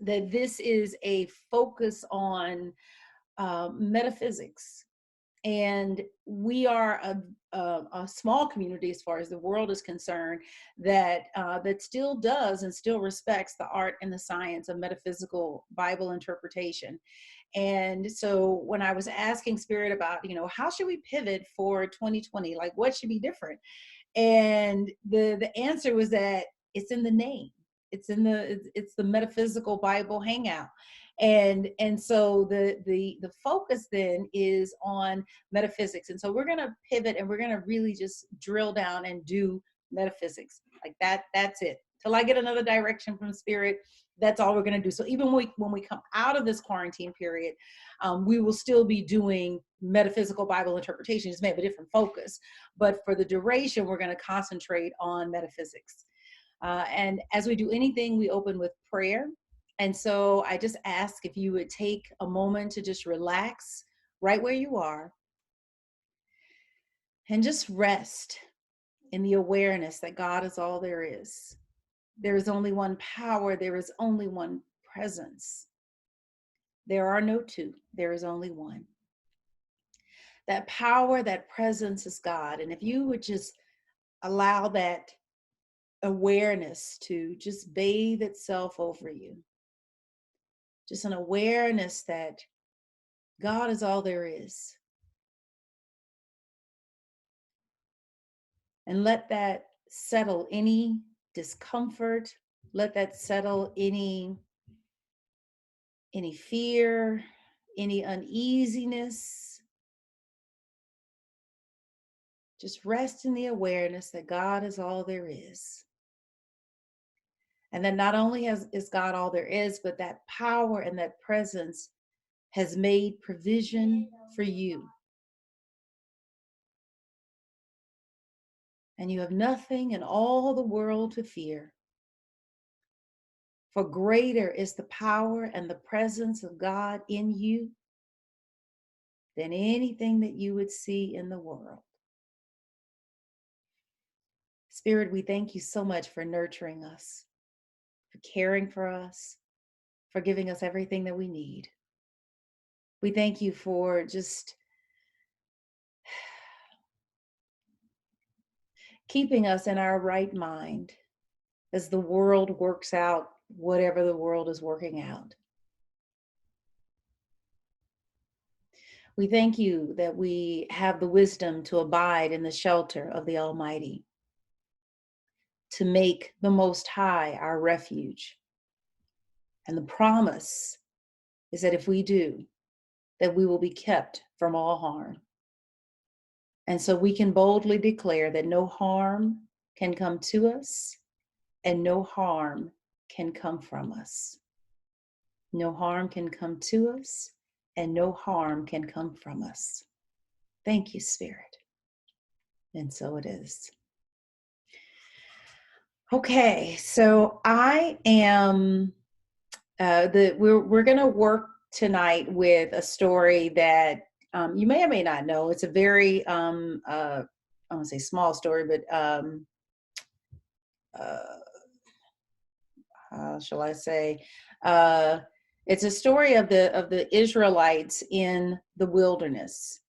that this is a focus on metaphysics. And we are a small community as far as the world is concerned that that still does and still respects the art and the science of metaphysical Bible interpretation. And so when I was asking Spirit about, how should we pivot for 2020? Like, what should be different? And the answer was that it's in the name. It's the metaphysical Bible hangout. And so the focus then is on metaphysics. And so we're going to pivot and we're going to really just drill down and do metaphysics like that. That's it. Till I get another direction from Spirit, that's all we're going to do. So even when we come out of this quarantine period, we will still be doing metaphysical Bible interpretation. Just may have a different focus, but for the duration, we're going to concentrate on metaphysics. And as we do anything, we open with prayer. And so I just ask if you would take a moment to just relax right where you are and just rest in the awareness that God is all there is. There is only one power. There is only one presence. There are no two. There is only one. That power, that presence is God. And if you would just allow that awareness to just bathe itself over you, just an awareness that God is all there is. And let that settle any discomfort. Let that settle any fear, any uneasiness. Just rest in the awareness that God is all there is. And that not only is God all there is, but that power and that presence has made provision for you. And you have nothing in all the world to fear. For greater is the power and the presence of God in you than anything that you would see in the world. Spirit, we thank you so much for nurturing us, for caring for us, for giving us everything that we need. We thank you for just keeping us in our right mind as the world works out whatever the world is working out. We thank you that we have the wisdom to abide in the shelter of the Almighty, to make the Most High our refuge. And the promise is that if we do, that we will be kept from all harm. And so we can boldly declare that no harm can come to us and no harm can come from us. No harm can come to us and no harm can come from us. Thank you, Spirit. And so it is. Okay, so I am, we're going to work tonight with a story that you may or may not know. It's a very, I don't want to say small story, but how shall I say? It's a story of the Israelites in the wilderness.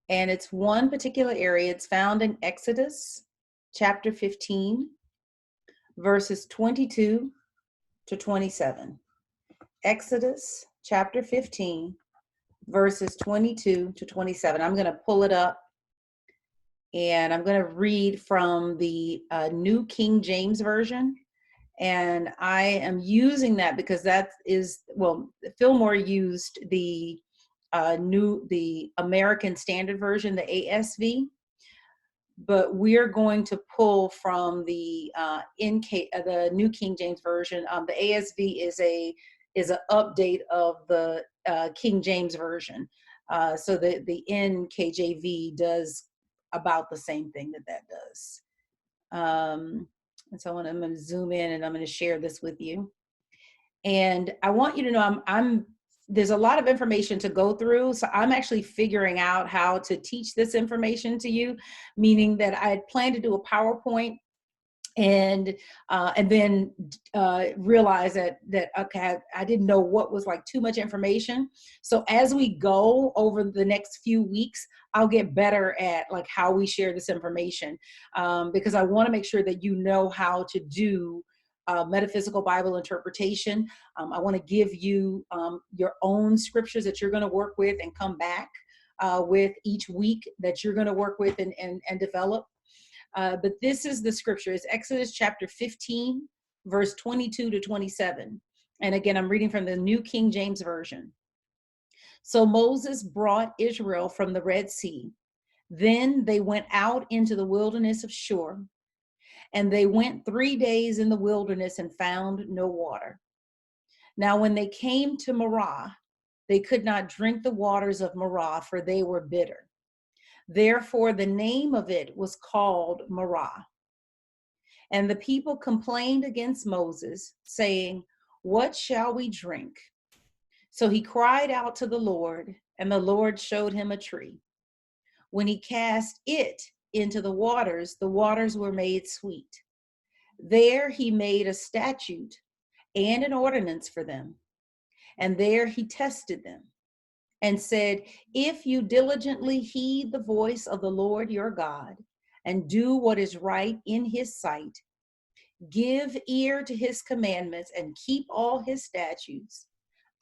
And it's one particular area. It's found in Exodus chapter 15, verses 22 to 27. Exodus chapter 15, verses 22 to 27. I'm going to pull it up and I'm going to read from the New King James Version. And I am using that because that is, well, Fillmore used the American Standard Version, the ASV, but we're going to pull from the New King James Version. The ASV is an update of the King James Version. So the NKJV does about the same thing that does. And so I'm going to zoom in and I'm going to share this with you. And I want you to know there's a lot of information to go through. So I'm actually figuring out how to teach this information to you, meaning that I had planned to do a PowerPoint and then realize that okay, I didn't know what was like too much information. So as we go over the next few weeks, I'll get better at like how we share this information, because I want to make sure that you know how to do metaphysical Bible interpretation. I want to give you your own scriptures that you're going to work with and come back with each week that you're going to work with and develop. But this is the scripture. It's Exodus chapter 15, verse 22 to 27. And again, I'm reading from the New King James Version. So Moses brought Israel from the Red Sea. Then they went out into the wilderness of Shur, and they went 3 days in the wilderness and found no water. Now, when they came to Marah, they could not drink the waters of Marah, for they were bitter. Therefore, the name of it was called Marah. And the people complained against Moses, saying, "What shall we drink?" So he cried out to the Lord, and the Lord showed him a tree. When he cast it into the waters were made sweet. There he made a statute and an ordinance for them. And there he tested them and said, "If you diligently heed the voice of the Lord your God and do what is right in his sight, give ear to his commandments and keep all his statutes,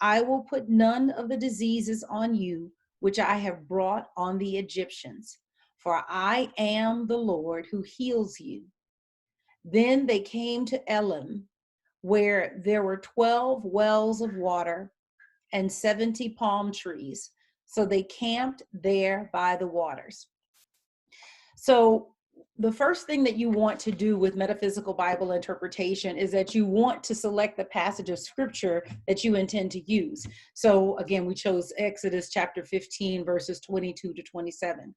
I will put none of the diseases on you which I have brought on the Egyptians, for I am the Lord who heals you." Then they came to Elim, where there were 12 wells of water and 70 palm trees. So they camped there by the waters. So the first thing that you want to do with metaphysical Bible interpretation is that you want to select the passage of scripture that you intend to use. So again, we chose Exodus chapter 15, verses 22 to 27.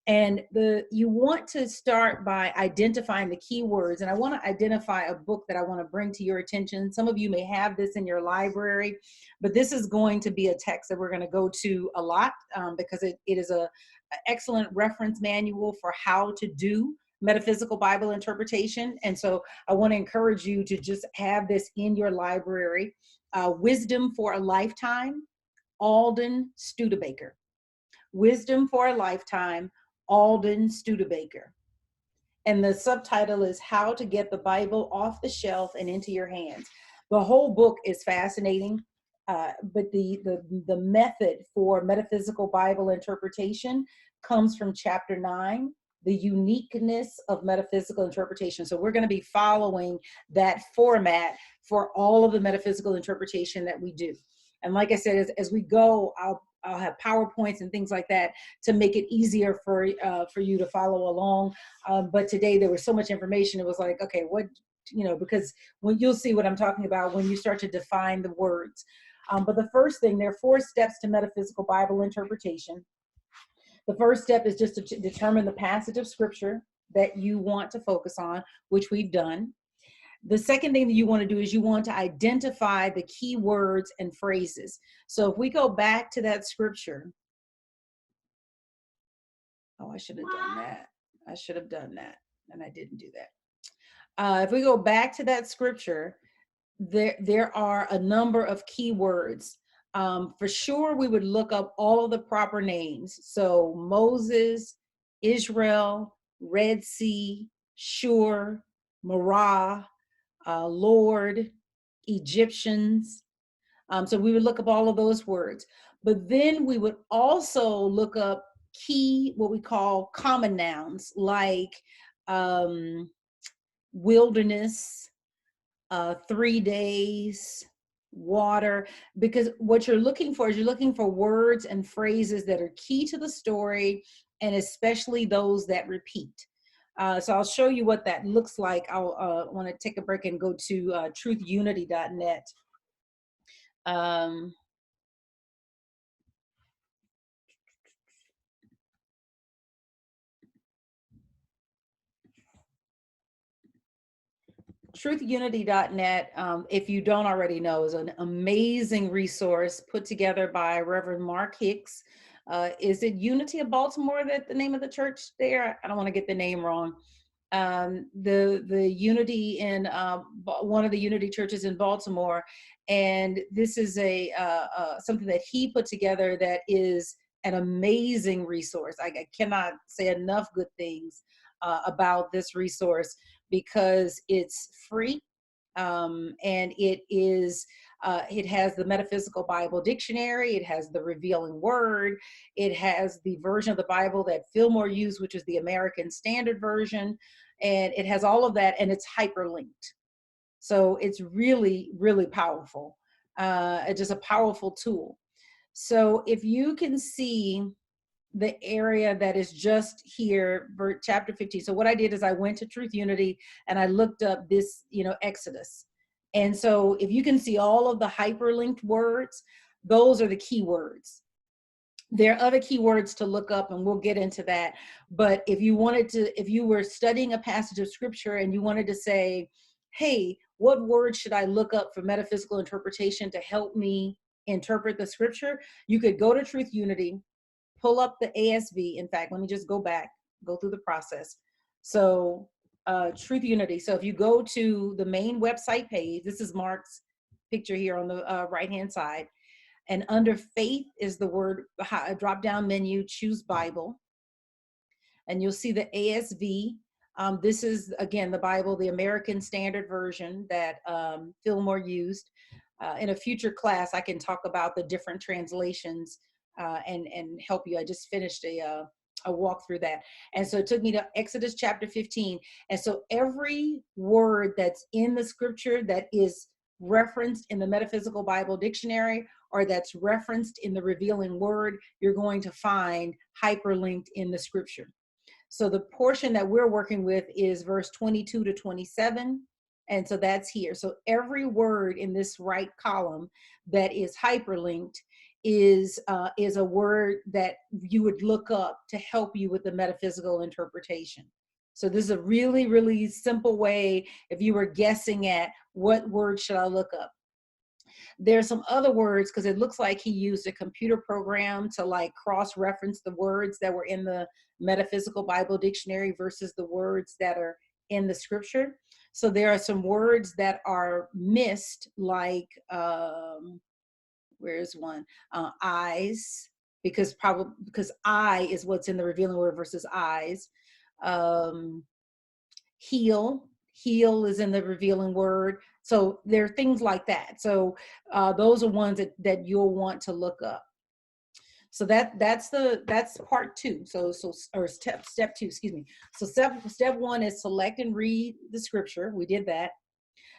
And you want to start by identifying the key words. And I want to identify a book that I want to bring to your attention. Some of you may have this in your library, but this is going to be a text that we're going to go to a lot, because it is an excellent reference manual for how to do metaphysical Bible interpretation. And so I want to encourage you to just have this in your library. Wisdom for a Lifetime, Alden Studebaker. Wisdom for a Lifetime, Alden Studebaker. And the subtitle is How to Get the Bible Off the Shelf and Into Your Hands. The whole book is fascinating, but the method for metaphysical Bible interpretation comes from chapter 9, the uniqueness of metaphysical interpretation. So we're going to be following that format for all of the metaphysical interpretation that we do. And like I said, as we go, I'll have PowerPoints and things like that to make it easier for you to follow along. But today there was so much information. It was like, okay, what, because when you'll see what I'm talking about when you start to define the words. But the first thing, there are 4 steps to metaphysical Bible interpretation. The first step is just to determine the passage of scripture that you want to focus on, which we've done. The second thing that you want to do is you want to identify the key words and phrases. So if we go back to that scripture, I should have done that. And I didn't do that. If we go back to that scripture, there are a number of key words. For sure, we would look up all of the proper names. So Moses, Israel, Red Sea, Shur, Marah, Lord, Egyptians. So we would look up all of those words. But then we would also look up key, what we call common nouns, like wilderness, 3 days, water, because what you're looking for is you're looking for words and phrases that are key to the story, and especially those that repeat. So I'll show you what that looks like. I'll want to take a break and go to truthunity.net. Truthunity.net, if you don't already know, is an amazing resource put together by Reverend Mark Hicks. Is it Unity of Baltimore, that the name of the church there? I don't want to get the name wrong. the Unity in one of the Unity churches in Baltimore, and this is a something that he put together that is an amazing resource. I cannot say enough good things about this resource because it's free, and it has the Metaphysical Bible Dictionary, it has the Revealing Word, it has the version of the Bible that Fillmore used, which is the American Standard Version, and it has all of that, and it's hyperlinked. So it's really, really powerful. It's just a powerful tool. So if you can see the area that is just here, chapter 15. So what I did is I went to Truth Unity and I looked up this, Exodus. And so if you can see all of the hyperlinked words, those are the key words. There are other keywords to look up, and we'll get into that. But if you were studying a passage of scripture and you wanted to say, hey, what word should I look up for metaphysical interpretation to help me interpret the scripture? You could go to Truth Unity, pull up the ASV. In fact, let me just go through the process. So Truth Unity. So if you go to the main website page, this is Mark's picture here on the right-hand side. And under faith is the word, a drop-down menu, choose Bible. And you'll see the ASV. This is, again, the Bible, the American Standard Version that Fillmore used. In a future class, I can talk about the different translations and help you. I just finished a walk through that. And so it took me to Exodus chapter 15. And so every word that's in the scripture that is referenced in the Metaphysical Bible Dictionary or that's referenced in the Revealing Word, you're going to find hyperlinked in the scripture. So the portion that we're working with is verse 22 to 27. And so that's here. So every word in this right column that is hyperlinked is a word that you would look up to help you with the metaphysical interpretation. So this is a really, really simple way if you were guessing at what word should I look up. There's some other words because it looks like he used a computer program to like cross-reference the words that were in the Metaphysical Bible Dictionary versus the words that are in the scripture. So there are some words that are missed, like where's one? Eyes, because I is what's in the Revealing Word versus eyes. Heal is in the Revealing Word. So there are things like that. So those are ones that you'll want to look up. So that's part two. Or step two, excuse me. So step one is select and read the scripture. We did that.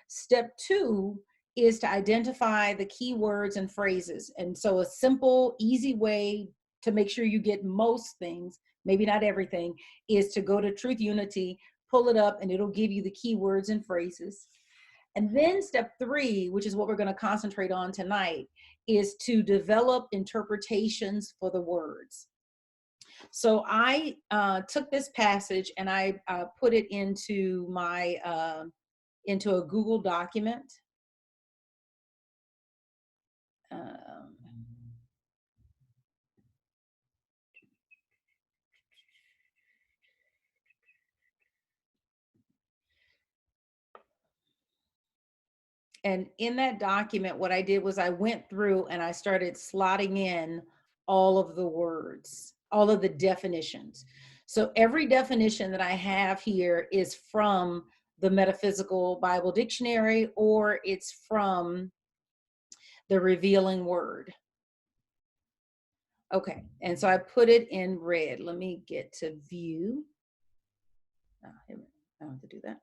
Step two is to identify the key words and phrases. And so a simple, easy way to make sure you get most things, maybe not everything, is to go to Truth Unity, pull it up, and it'll give you the key words and phrases. And then step three, which is what we're going to concentrate on tonight, is to develop interpretations for the words. So I took this passage and I put it into into a Google document. And in that document, what I did was I went through and I started slotting in all of the words, all of the definitions. So every definition that I have here is from the Metaphysical Bible Dictionary, or it's from the Revealing Word. Okay, and so I put it in red. Let me get to view. Oh, I don't have to do that.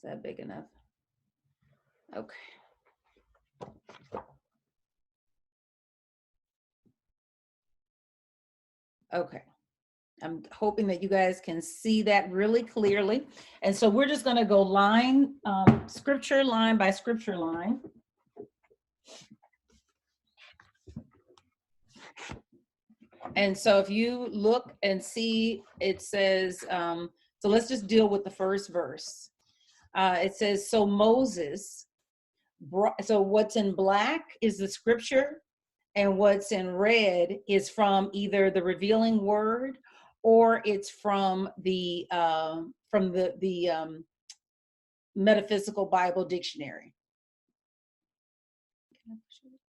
Is that big enough? Okay. Okay. I'm hoping that you guys can see that really clearly. And so we're just going to go scripture line by scripture line. And so if you look and see, it says, so let's just deal with the first verse. It says, so Moses, so what's in black is the scripture, and what's in red is from either the revealing word or it's from the metaphysical Bible dictionary.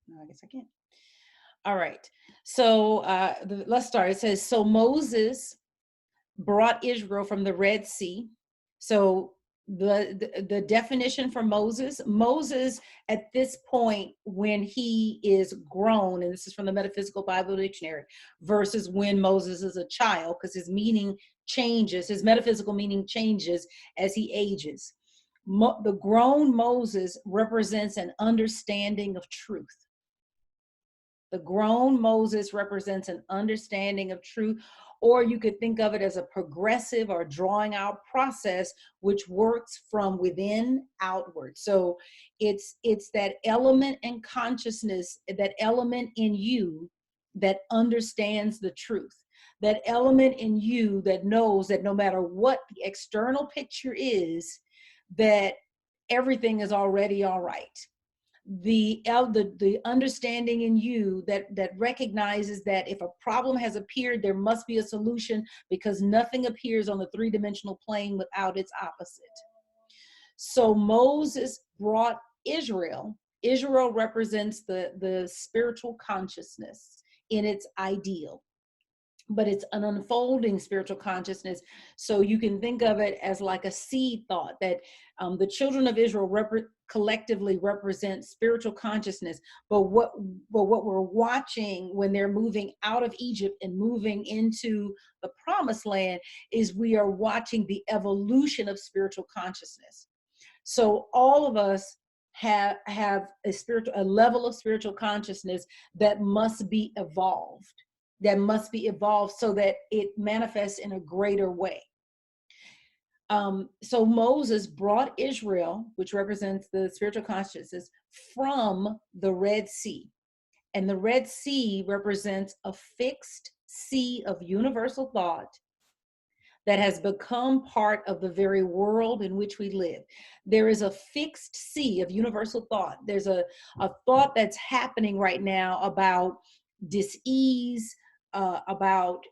No, I guess I can't. All right. So let's start. It says, so Moses brought Israel from the Red Sea. So the definition for Moses at this point, when he is grown, and this is from the Metaphysical Bible Dictionary, versus when Moses is a child, because his meaning changes, his metaphysical meaning changes as he ages. The grown Moses represents an understanding of truth. The grown Moses represents an understanding of truth, or you could think of it as a progressive or drawing out process which works from within outward. So it's that element in consciousness, that element in you that understands the truth, that element in you that knows that no matter what the external picture is, that everything is already all right. The understanding in you that recognizes that if a problem has appeared, there must be a solution, because nothing appears on the three-dimensional plane without its opposite. So Moses brought Israel. Israel represents the spiritual consciousness in its ideal, but it's an unfolding spiritual consciousness. So you can think of it as like a seed thought that the children of Israel collectively represent spiritual consciousness. But what we're watching when they're moving out of Egypt and moving into the promised land is we are watching the evolution of spiritual consciousness. So all of us have a level of spiritual consciousness that must be evolved, so that it manifests in a greater way. So Moses brought Israel, which represents the spiritual consciousness, from the Red Sea. And the Red Sea represents a fixed sea of universal thought that has become part of the very world in which we live. There is a fixed sea of universal thought. There's a thought that's happening right now about dis-ease, about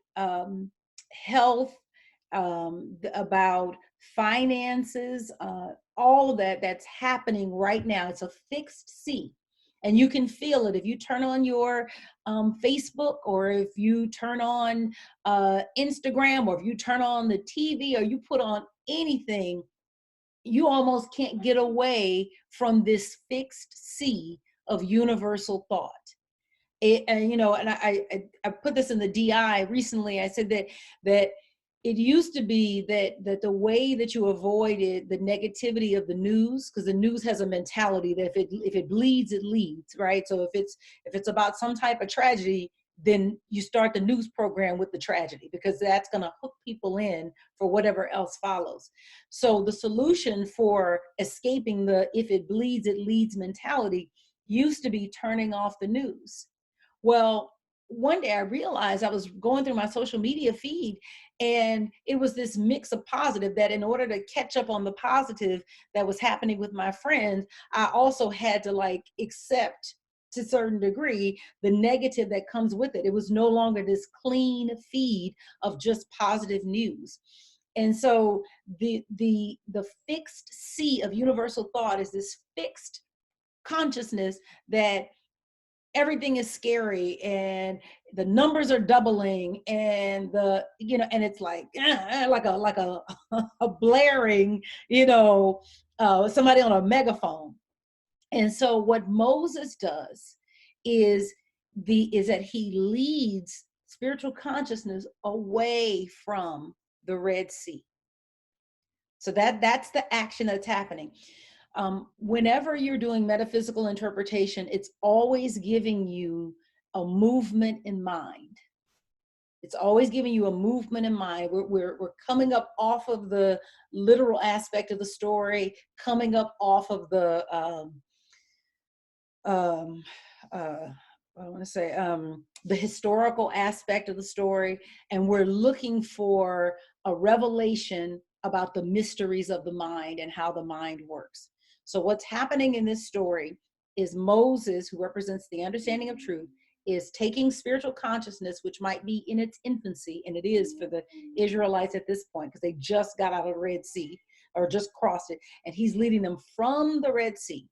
health, about finances, all of that's happening right now. It's a fixed sea. And you can feel it if you turn on your Facebook, or if you turn on Instagram, or if you turn on the TV, or you put on anything, you almost can't get away from this fixed sea of universal thought. And I put this in the DI recently. I said that it used to be that the way that you avoided the negativity of the news, because the news has a mentality that if it bleeds, it leads, right? So if it's about some type of tragedy, then you start the news program with the tragedy, because that's going to hook people in for whatever else follows. So the solution for escaping the if it bleeds, it leads mentality used to be turning off the news. Well, one day I realized I was going through my social media feed, and it was this mix of positive, that in order to catch up on the positive that was happening with my friends, I also had to accept to a certain degree the negative that comes with it. It was no longer this clean feed of just positive news. And so the fixed sea of universal thought is this fixed consciousness that everything is scary and the numbers are doubling, and and it's like a a blaring, somebody on a megaphone. And so what Moses does is that he leads spiritual consciousness away from the Red Sea. So that's the action that's happening. Whenever you're doing metaphysical interpretation, it's always giving you a movement in mind. It's always giving you a movement in mind. We're coming up off of the literal aspect of the story, coming up off of the the historical aspect of the story, and we're looking for a revelation about the mysteries of the mind and how the mind works. So what's happening in this story is Moses, who represents the understanding of truth, is taking spiritual consciousness, which might be in its infancy, and it is for the Israelites at this point, because they just got out of the Red Sea or just crossed it, and he's leading them from the Red Sea.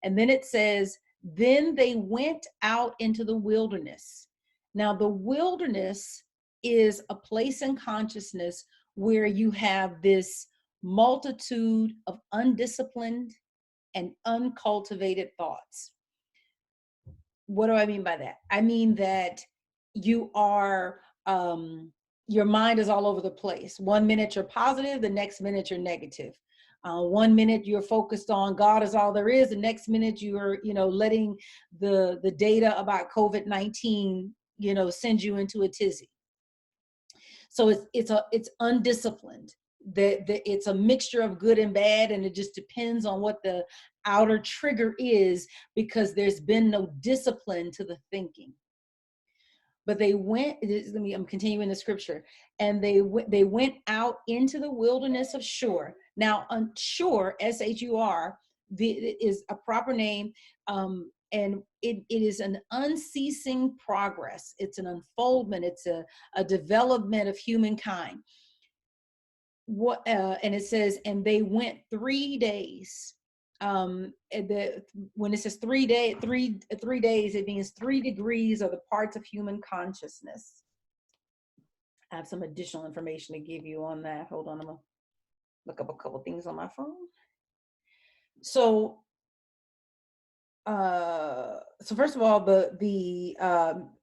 And then it says, then they went out into the wilderness. Now, the wilderness is a place in consciousness where you have this multitude of undisciplined and uncultivated thoughts. What do I mean by that? I mean that you are, your mind is all over the place. 1 minute you're positive, the next minute you're negative. 1 minute you're focused on God is all there is. The next minute you're, letting the data about COVID-19, send you into a tizzy. So it's undisciplined. It's a mixture of good and bad, and it just depends on what the outer trigger is, because there's been no discipline to the thinking. But they went, I'm continuing the scripture, and they went out into the wilderness of Shur. Now, Shur, S-H-U-R, is a proper name, and it is an unceasing progress. It's an unfoldment. It's a development of humankind. And it says, and they went 3 days. When it says 3 days, 3 days, it means 3 degrees are the parts of human consciousness. I have some additional information to give you on that. Hold on, I'm gonna look up a couple things on my phone. So first of all, the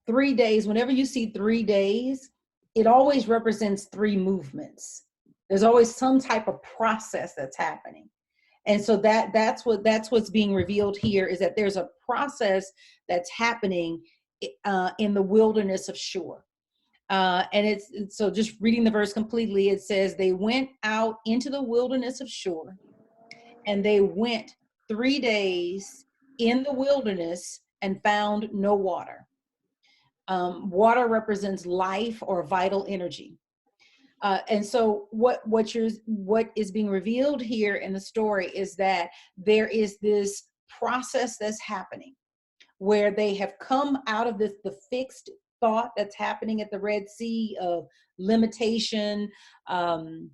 3 days, whenever you see 3 days, it always represents 3 movements. There's always some type of process that's happening. And so that's what's being revealed here, is that there's a process that's happening in the wilderness of Shur. And so just reading the verse completely, it says, they went out into the wilderness of Shur, and they went 3 days in the wilderness and found no water. Water represents life or vital energy. And so what is being revealed here in the story is that there is this process that's happening where they have come out of the fixed thought that's happening at the Red Sea of limitation. The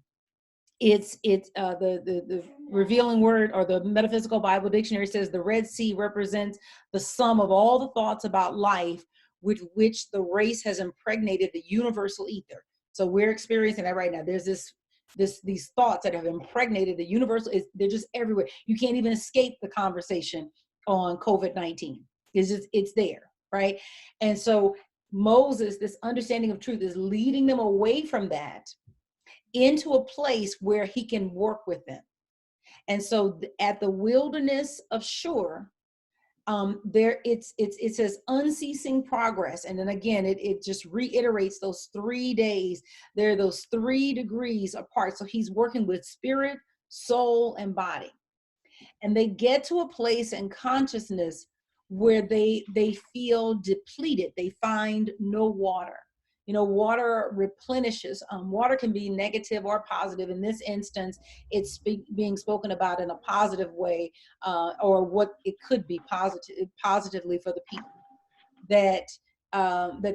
revealing word, or the Metaphysical Bible Dictionary, says the Red Sea represents the sum of all the thoughts about life with which the race has impregnated the universal ether. So we're experiencing that right now. There's these thoughts that have impregnated the universal. They're just everywhere. You can't even escape the conversation on COVID-19. It's there, right? And so Moses, this understanding of truth, is leading them away from that into a place where he can work with them. And so at the wilderness of Shur, it says unceasing progress. And then again, it just reiterates those 3 days. There are those 3 degrees apart. So he's working with spirit, soul, and body. And they get to a place in consciousness where they feel depleted. They find no water. Water replenishes. Water can be negative or positive. In this instance, it's being spoken about in a positive way, or what it could be positively for the people. That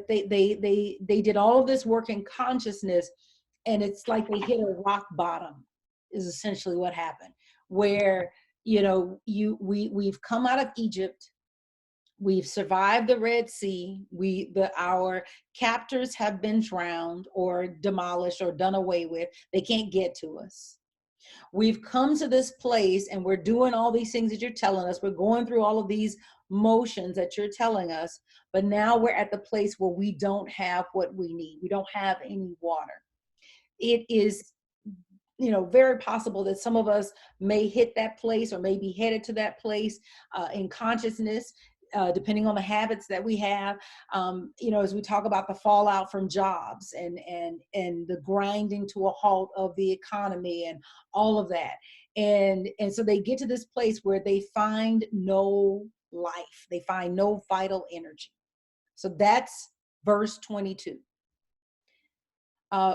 they did all of this work in consciousness, and it's like they hit a rock bottom, is essentially what happened. Where we've come out of Egypt. We've survived the Red Sea. Our captors have been drowned or demolished or done away with. They can't get to us. We've come to this place, and we're doing all these things that you're telling us. We're going through all of these motions that you're telling us, but now we're at the place where we don't have what we need. We don't have any water. It is very possible that some of us may hit that place, or may be headed to that place in consciousness, depending on the habits that we have. As we talk about the fallout from jobs and the grinding to a halt of the economy and all of that. And so they get to this place where they find no life. They find no vital energy. So that's verse 22.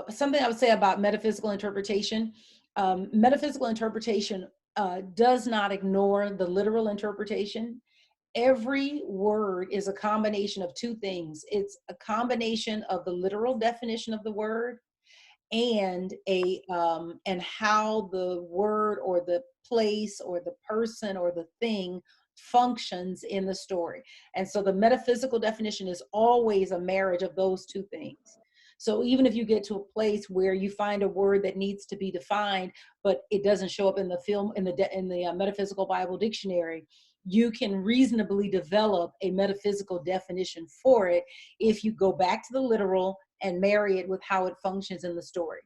Something I would say about metaphysical interpretation. Metaphysical interpretation does not ignore the literal interpretation. every word is a combination of two things. It's a combination of the literal definition of the word and and how the word or the place or the person or the thing functions in the story. And so the metaphysical definition is always a marriage of those two things. So even if you get to a place where you find a word that needs to be defined, but it doesn't show up in the metaphysical Bible dictionary, you can reasonably develop a metaphysical definition for it if you go back to the literal and marry it with how it functions in the story.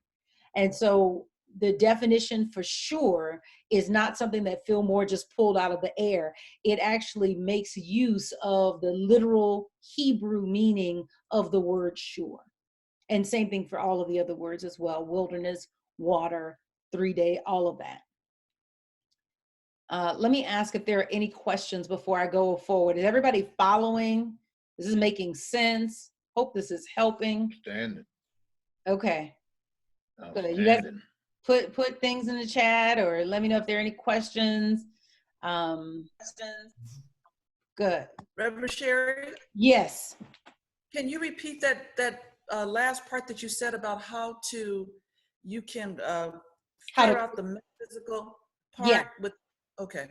And so the definition for sure is not something that Phil Moore just pulled out of the air. It actually makes use of the literal Hebrew meaning of the word sure. And same thing for all of the other words as well: wilderness, water, 3-day, all of that. Let me ask if there are any questions before I go forward. Is everybody following? This is making sense. Hope this is helping. Outstanding. Okay. Good. You guys put things in the chat, or let me know if there are any questions. Good. Reverend Sherri? Yes. Can you repeat that last part that you said about how you can figure out the metaphysical part? Yeah. Okay.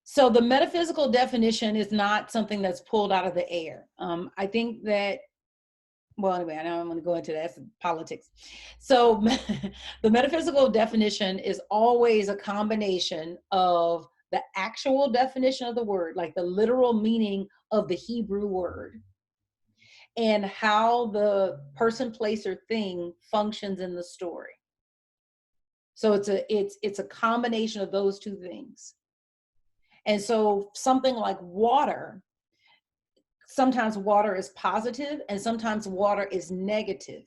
So the metaphysical definition is not something that's pulled out of the air. I think that, well, anyway, I know I'm going to go into that. That's politics. So the metaphysical definition is always a combination of the actual definition of the word, like the literal meaning of the Hebrew word, and how the person, place, or thing functions in the story. So it's a combination of those two things. And so something like water, sometimes water is positive and sometimes water is negative.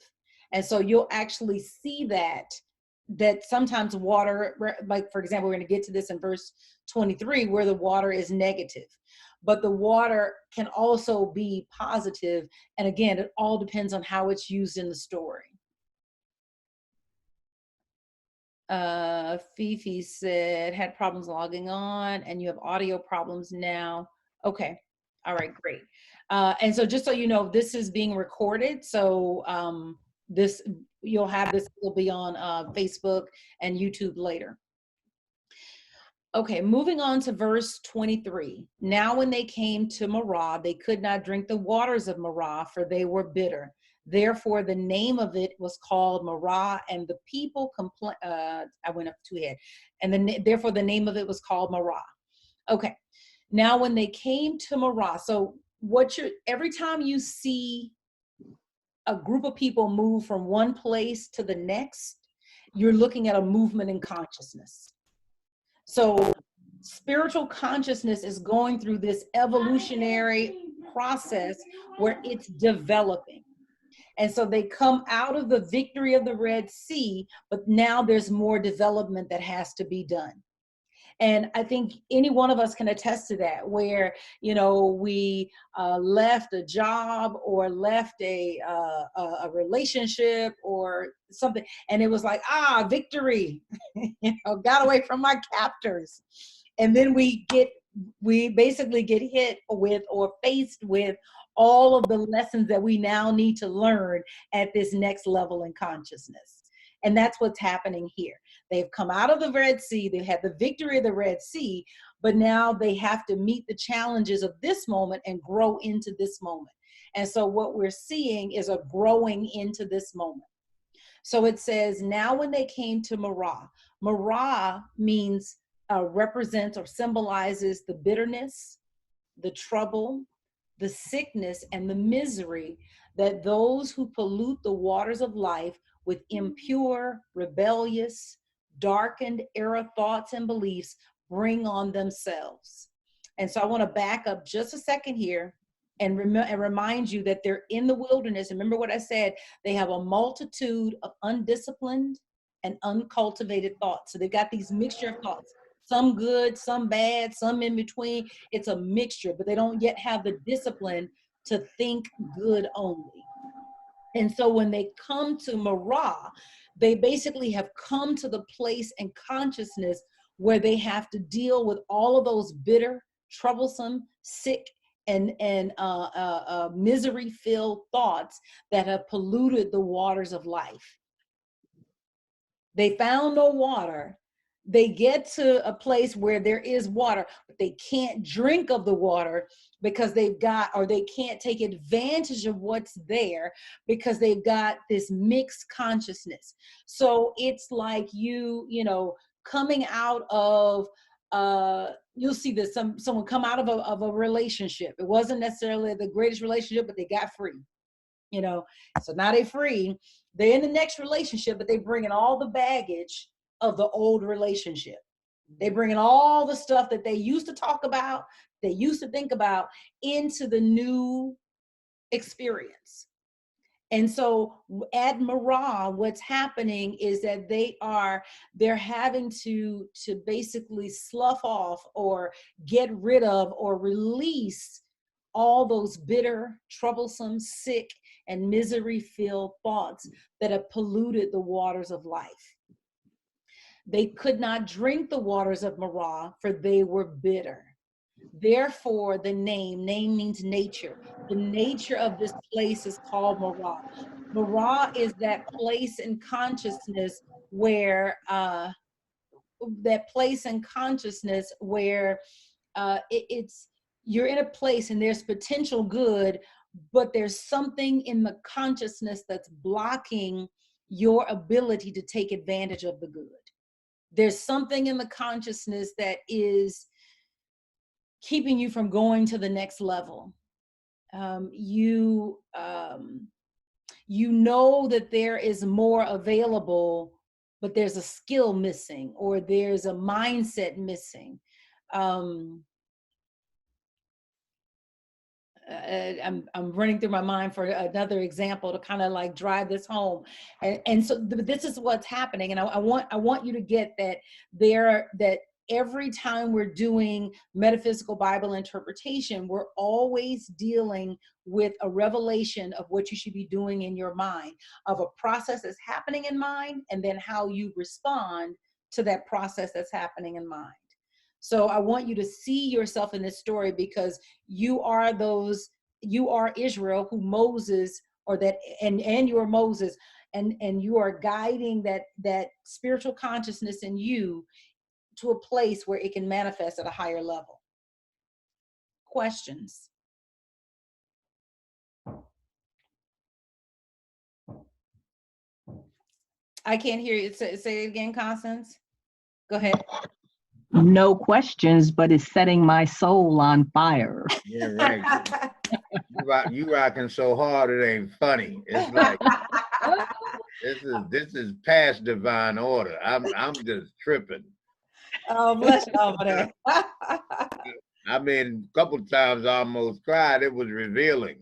And so you'll actually see that sometimes water, like for example, we're going to get to this in verse 23 where the water is negative, but the water can also be positive. And again, it all depends on how it's used in the story. Fifi said, had problems logging on and you have audio problems now. Okay. All right, great. And so just so you know, this is being recorded. So you'll have this will be on Facebook and YouTube later. Okay, moving on to verse 23. Now when they came to Marah, they could not drink the waters of Marah, for they were bitter. Therefore, the name of it was called Marah, and the people complained. I went up too ahead. And therefore, the name of it was called Marah. Okay. Now, when they came to Marah, so every time you see a group of people move from one place to the next, you're looking at a movement in consciousness. So spiritual consciousness is going through this evolutionary process where it's developing. And so they come out of the victory of the Red Sea, but now there's more development that has to be done. And I think any one of us can attest to that, where, we left a job or left a relationship or something, and it was like, victory, got away from my captors. And then we basically get hit with or faced with all of the lessons that we now need to learn at this next level in consciousness. And that's what's happening here. They've come out of the Red Sea. They've had the victory of the Red Sea, but now they have to meet the challenges of this moment and grow into this moment. And so what we're seeing is a growing into this moment. So it says, now when they came to Marah, Marah means represents or symbolizes the bitterness, the trouble, the sickness, and the misery that those who pollute the waters of life with impure, rebellious, darkened error thoughts and beliefs bring on themselves. And so I want to back up just a second here and remind you that they're in the wilderness. Remember what I said, they have a multitude of undisciplined and uncultivated thoughts. So they've got these mixture of thoughts, some good, some bad, some in between. It's a mixture, but they don't yet have the discipline to think good only. And so when they come to Marah, they basically have come to the place and consciousness where they have to deal with all of those bitter, troublesome, sick, and misery-filled thoughts that have polluted the waters of life. They found no water. They get to a place where there is water, but they can't drink of the water because they can't take advantage of what's there because they've got this mixed consciousness. So it's like coming out of, you'll see this, someone come out of a relationship. It wasn't necessarily the greatest relationship, but they got free. So now they're free. They're in the next relationship, but they bring in all the baggage of the old relationship. They bring in all the stuff that they used to talk about, they used to think about, into the new experience. And so at Marah, what's happening is that they're having to basically slough off or get rid of or release all those bitter, troublesome, sick, and misery-filled thoughts that have polluted the waters of life. They could not drink the waters of Marah, for they were bitter. Therefore, the name means nature. The nature of this place is called Marah. Marah is that place in consciousness where you're in a place and there's potential good, but there's something in the consciousness that's blocking your ability to take advantage of the good. There's something in the consciousness that is keeping you from going to the next level. You know that there is more available, but there's a skill missing, or there's a mindset missing. I'm running through my mind for another example to kind of like drive this home, and so this is what's happening. And I want you to get that every time we're doing metaphysical Bible interpretation, we're always dealing with a revelation of what you should be doing in your mind, of a process that's happening in mind, and then how you respond to that process that's happening in mind. So I want you to see yourself in this story, because you are Israel, who Moses, and you are Moses, and you are guiding that spiritual consciousness in you to a place where it can manifest at a higher level. Questions? I can't hear you. Say it again, Constance. Go ahead. No questions, but it's setting my soul on fire. Yeah, right. You rocking so hard it ain't funny. It's like this is past divine order. I'm just tripping. Oh, bless you over there. I mean, a couple of times I almost cried. It was revealing.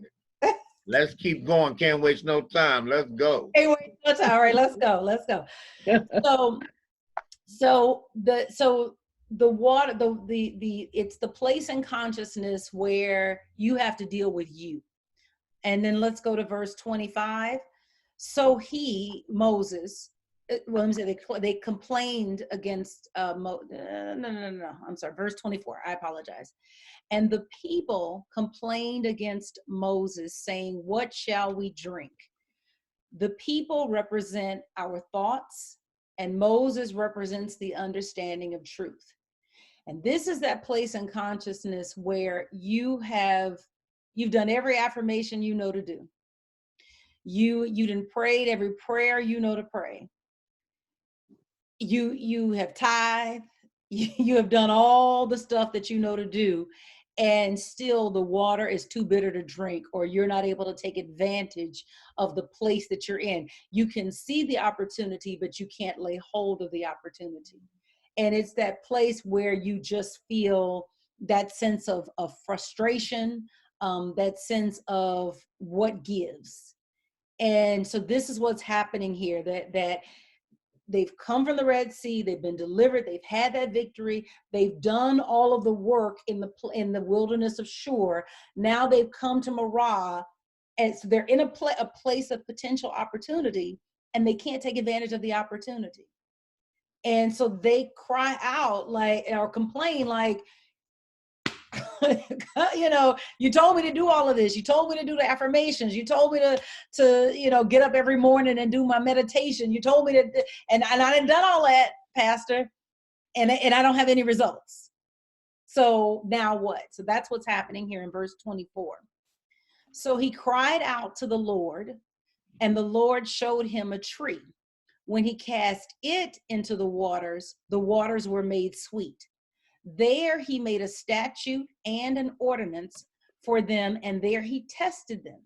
Let's keep going. Can't waste no time. Let's go. Can't waste no time. All right, let's go. So the water, it's the place in consciousness where you have to deal with you. And then let's go to verse 25. So Moses, they complained against no, I'm sorry, verse 24, I apologize. And the people complained against Moses, saying, "What shall we drink?" The people represent our thoughts, and Moses represents the understanding of truth. And this is that place in consciousness where you've done every affirmation you know to do. You done prayed every prayer you know to pray. You have tithed, you have done all the stuff that you know to do, and still the water is too bitter to drink, or you're not able to take advantage of the place that you're in. You can see the opportunity, but you can't lay hold of the opportunity. And it's that place where you just feel that sense of frustration, that sense of what gives. And so this is what's happening here, that they've come from the Red Sea, they've been delivered, they've had that victory, they've done all of the work in the wilderness of Shur. Now they've come to Marah, and so they're in a place of potential opportunity, and they can't take advantage of the opportunity. And so they cry out or complain like, you know, you told me to do all of this. You told me to do the affirmations. You told me to, you know, get up every morning and do my meditation. You told me to, and I done done all that, Pastor, and I don't have any results. So now what? So that's what's happening here in verse 24. So he cried out to the Lord, and the Lord showed him a tree. When he cast it into the waters were made sweet. There he made a statute and an ordinance for them, and there he tested them.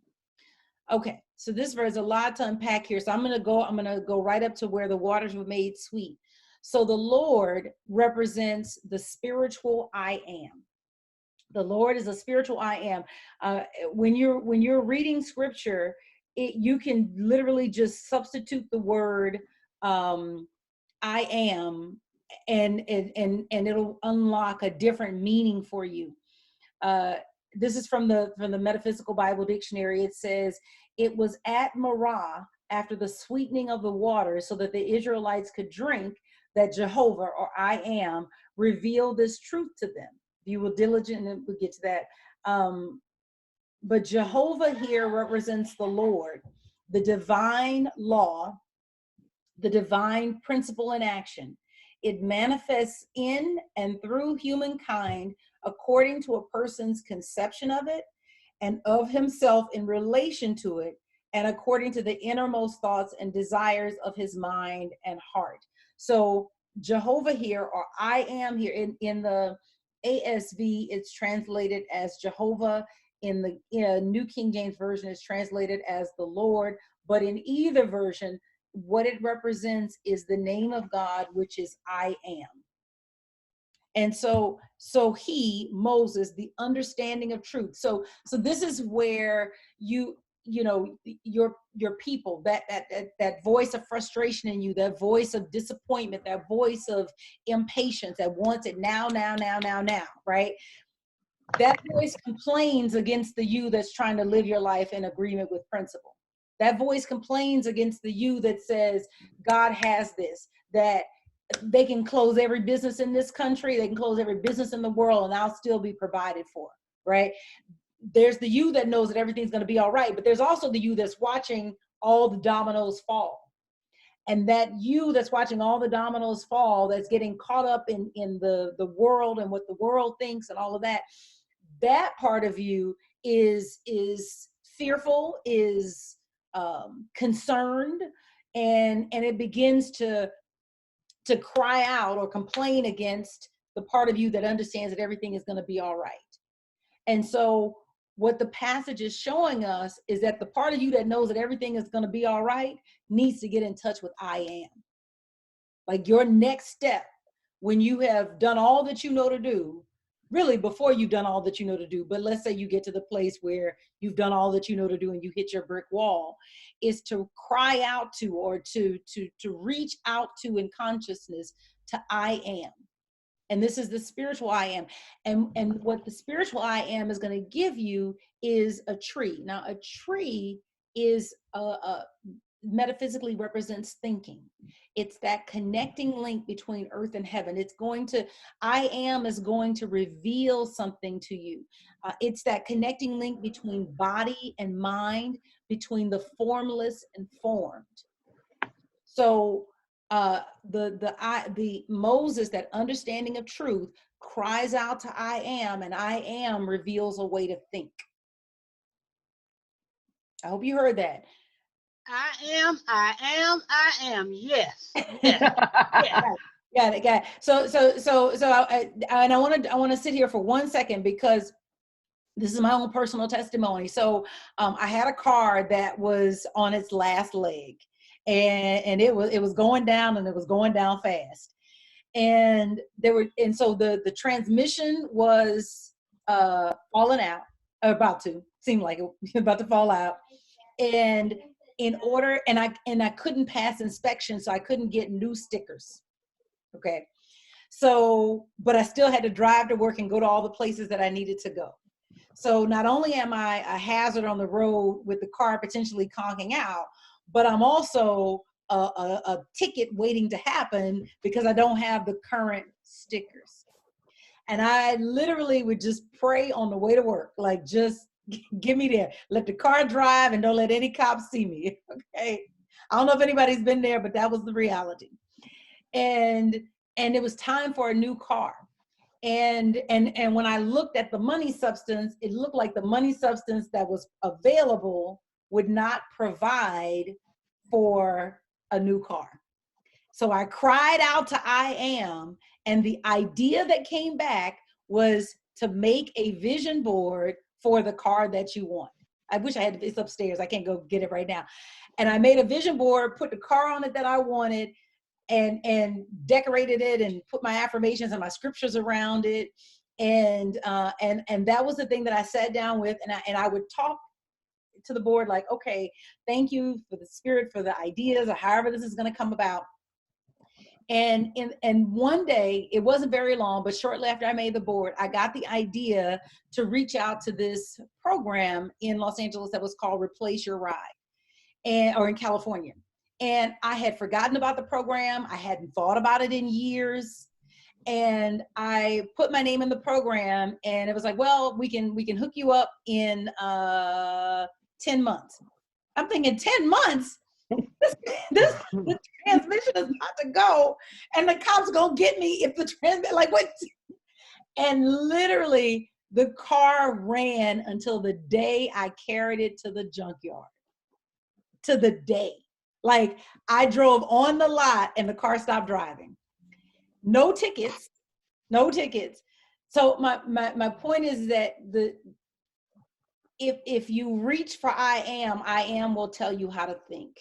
Okay, so this verse is a lot to unpack here. So I'm gonna go right up to where the waters were made sweet. So the Lord represents the spiritual I am. The Lord is a spiritual I am. When you're reading scripture, you can literally just substitute the word I am, and it'll unlock a different meaning for you. This is from the Metaphysical Bible Dictionary. It says, it was at Marah, after the sweetening of the water, so that the Israelites could drink, that Jehovah, or I am, revealed this truth to them. You will diligently, and we'll get to that. But Jehovah here represents the Lord, the divine law, the divine principle in action. It manifests in and through humankind according to a person's conception of it and of himself in relation to it, and according to the innermost thoughts and desires of his mind and heart. So Jehovah here, or I am here, in the ASV, it's translated as Jehovah. In the New King James Version, it's translated as the Lord. But in either version, what it represents is the name of God, which is I am. And so he, Moses, the understanding of truth. So this is where you know, your people, that voice of frustration in you, that voice of disappointment, that voice of impatience that wants it now, right? That voice complains against the you that's trying to live your life in agreement with principle. That voice complains against the you that says, God has this, that they can close every business in this country, they can close every business in the world, and I'll still be provided for, right? There's the you that knows that everything's going to be all right, but there's also the you that's watching all the dominoes fall. And that you that's watching all the dominoes fall, that's getting caught up in the world and what the world thinks and all of that, that part of you is fearful, is concerned, and it begins to cry out or complain against the part of you that understands that everything is going to be all right. And so what the passage is showing us is that the part of you that knows that everything is going to be all right needs to get in touch with I am. Like your next step, when you have done all that you know to do, really before you've done all that you know to do, but let's say you get to the place where you've done all that you know to do and you hit your brick wall, is to cry out to, or to reach out to in consciousness to I am. And this is the spiritual I am. And what the spiritual I am is going to give you is a tree. Now, a tree is metaphysically represents thinking. It's that connecting link between earth and heaven. It's going to, I am is going to reveal something to you. It's that connecting link between body and mind, between the formless and formed. So the Moses, that understanding of truth, cries out to I am, and I am reveals a way to think. I hope you heard that. I am. Yes. Yes. Got it. So I want to sit here for 1 second, because this is my own personal testimony. So I had a car that was on its last leg, and it was going down, and it was going down fast. And so the transmission was falling out, or about to, seemed like it was about to fall out. And I couldn't pass inspection, so I couldn't get new stickers. Okay. So, but I still had to drive to work and go to all the places that I needed to go. So not only am I a hazard on the road with the car potentially conking out, but I'm also a ticket waiting to happen because I don't have the current stickers. And I literally would just pray on the way to work, like, just get me there. Let the car drive and don't let any cops see me. Okay. I don't know if anybody's been there, but that was the reality. And it was time for a new car. And when I looked at the money substance, it looked like the money substance that was available would not provide for a new car. So I cried out to I Am, and the idea that came back was to make a vision board for the car that you want. I wish I had, it's upstairs. I can't go get it right now. And I made a vision board, put the car on it that I wanted, and decorated it and put my affirmations and my scriptures around it. And that was the thing that I sat down with, and I would talk to the board like, okay, thank you for the spirit, for the ideas, or however this is going to come about. And one day, it wasn't very long, but shortly after I made the board, I got the idea to reach out to this program in Los Angeles that was called Replace Your Ride, or in California. And I had forgotten about the program. I hadn't thought about it in years. And I put my name in the program, and it was like, well, we can hook you up in 10 months. I'm thinking 10 months? This transmission is about to go, and the cops gonna get me if the transmission, like, what? And literally the car ran until the day I carried it to the junkyard. To the day. Like, I drove on the lot and the car stopped driving. No tickets. So my point is that if you reach for I Am will tell you how to think.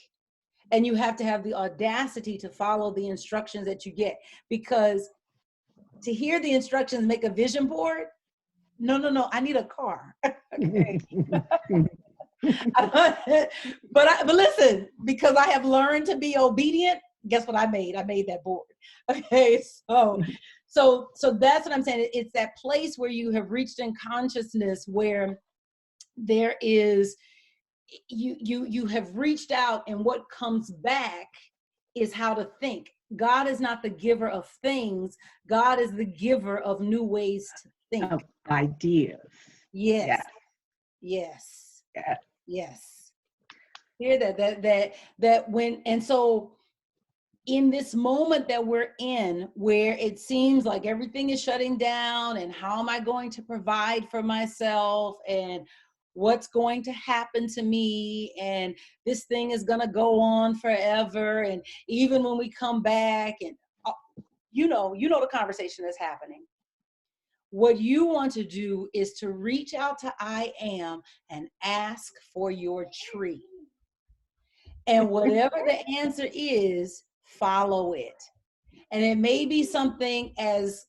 And you have to have the audacity to follow the instructions that you get, because to hear the instructions, make a vision board. No, I need a car. Okay. But listen, because I have learned to be obedient, guess what I made? I made that board. Okay, so that's what I'm saying. It's that place where you have reached in consciousness where there is, you have reached out, and what comes back is how to think. God is not the giver of things. God is the giver of new ways to think. Of ideas. Yes. Hear that when, and so in this moment that we're in, where it seems like everything is shutting down, and how am I going to provide for myself, and what's going to happen to me, and this thing is going to go on forever, and even when we come back, and you know the conversation that's happening. What you want to do is to reach out to I Am and ask for your tree. And whatever the answer is, follow it. And it may be something as,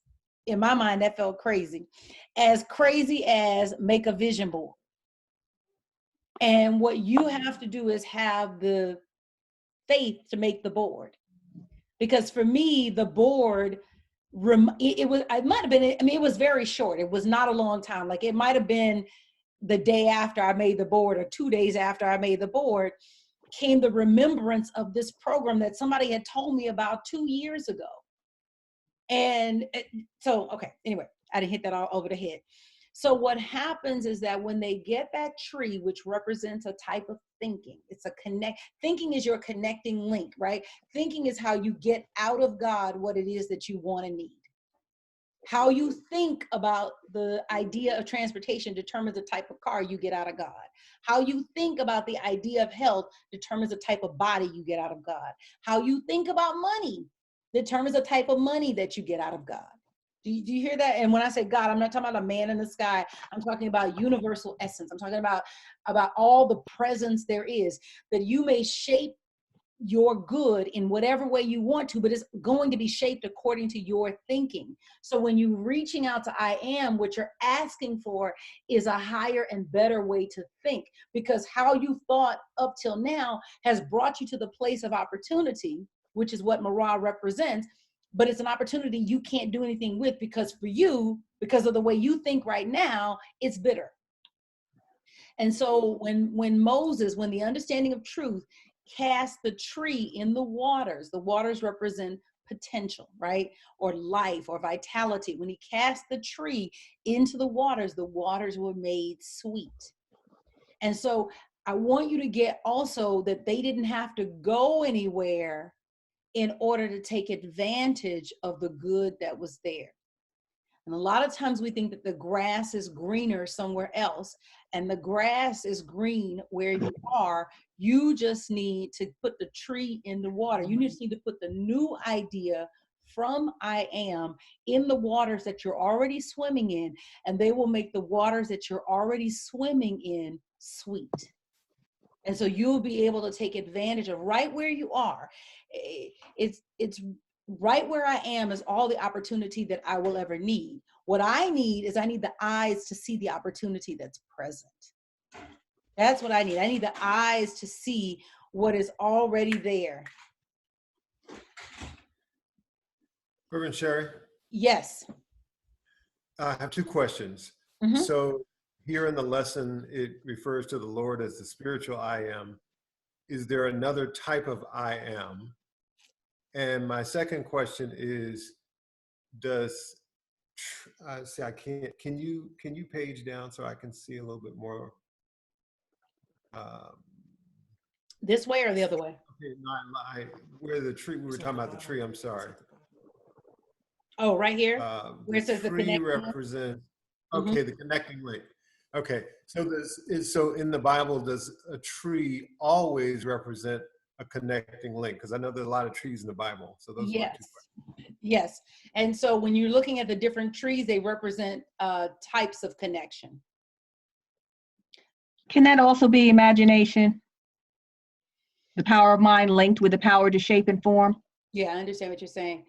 in my mind, that felt crazy as make a vision board. And what you have to do is have the faith to make the board. Because for me, the board, it was very short. It was not a long time. Like, it might have been the day after I made the board, or 2 days after I made the board, came the remembrance of this program that somebody had told me about 2 years ago. And so, okay, anyway, I didn't hit that all over the head. So what happens is that when they get that tree, which represents a type of thinking, thinking is your connecting link, right? Thinking is how you get out of God what it is that you want and need. How you think about the idea of transportation determines the type of car you get out of God. How you think about the idea of health determines the type of body you get out of God. How you think about money determines the type of money that you get out of God. Do you hear that? And when I say God, I'm not talking about a man in the sky. I'm talking about universal essence. I'm talking about all the presence there is, that you may shape your good in whatever way you want to, but it's going to be shaped according to your thinking. So when you're reaching out to I Am, what you're asking for is a higher and better way to think, because how you thought up till now has brought you to the place of opportunity, which is what Marah represents. But it's an opportunity you can't do anything with, because for you, because of the way you think right now, it's bitter. And so when the understanding of truth cast the tree in the waters represent potential, right? Or life or vitality. When he cast the tree into the waters were made sweet. And so I want you to get also that they didn't have to go anywhere in order to take advantage of the good that was there. And a lot of times we think that the grass is greener somewhere else, and the grass is green where you are. You just need to put the tree in the water. You just need to put the new idea from I am in the waters that you're already swimming in, and they will make the waters that you're already swimming in sweet. And so you'll be able to take advantage of right where you are. It's right where I am is all the opportunity that I will ever need. What I need is I need the eyes to see the opportunity that's present. That's what I need. I need the eyes to see what is already there. Reverend Sherri, Yes. I have two questions. Mhm. So here in the lesson, it refers to the Lord as the spiritual I am. Is there another type of I am? And my second question is, see, I can't, can you page down so I can see a little bit more? This way or the other way? Okay, where the tree, we were talking about the tree, I'm sorry. Oh, right here? Where The it says the tree connecting link? represents, Mhm. okay, the connecting link. Okay, so in the Bible, does a tree always represent a connecting link? Because I know there's a lot of trees in the Bible. So those are my two Yes. questions. Yes. And so when you're looking at the different trees, they represent types of connection. Can that also be imagination? The power of mind linked with the power to shape and form? Yeah, I understand what you're saying.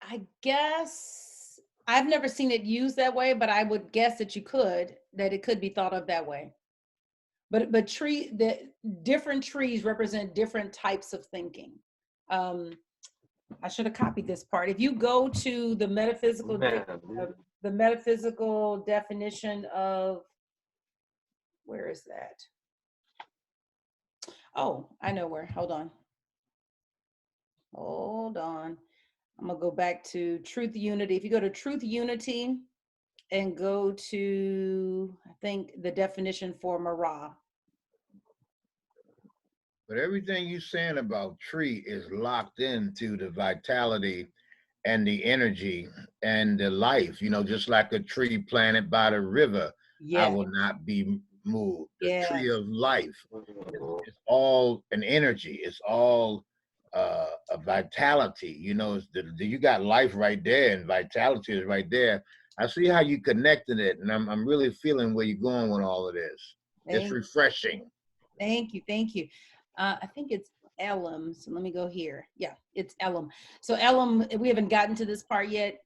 I guess I've never seen it used that way, but I would guess that it could be thought of that way. But the different trees represent different types of thinking. I should have copied this part. If you go to the metaphysical definition of, where is that? Oh, I know where. Hold on. I'm gonna go back to Truth Unity. If you go to Truth Unity and go to, I think, the definition for Marah. But everything you're saying about tree is locked into the vitality and the energy and the life, just like a tree planted by the river. I Yeah. will not be moved. The Yeah. tree of life. It's all an energy. It's all a vitality. You got life right there, and vitality is right there. I see how you connected it, and I'm really feeling where you're going with all of this. It's refreshing. Thank you. I think it's Elam. So let me go here. Yeah, it's Elam. So Elam, we haven't gotten to this part yet,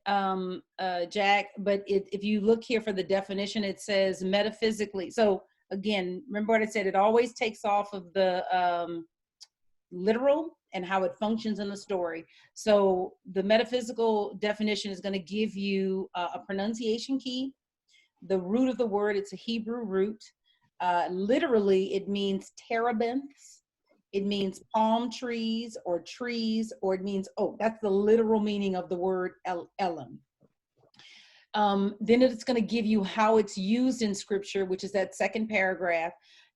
Jack, but if you look here for the definition, it says metaphysically. So again, remember what I said, it always takes off of the literal and how it functions in the story. So the metaphysical definition is going to give you a pronunciation key. The root of the word, it's a Hebrew root. Literally, it means terebinths. It means palm trees, or it means, that's the literal meaning of the word Elam. Then it's going to give you how it's used in scripture, which is that second paragraph.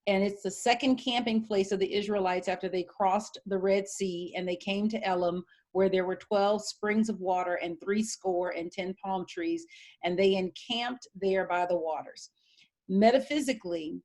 And it's the second camping place of the Israelites after they crossed the Red Sea and they came to Elam, where there were 12 springs of water and 70 palm trees, and they encamped there by the waters. Metaphysically,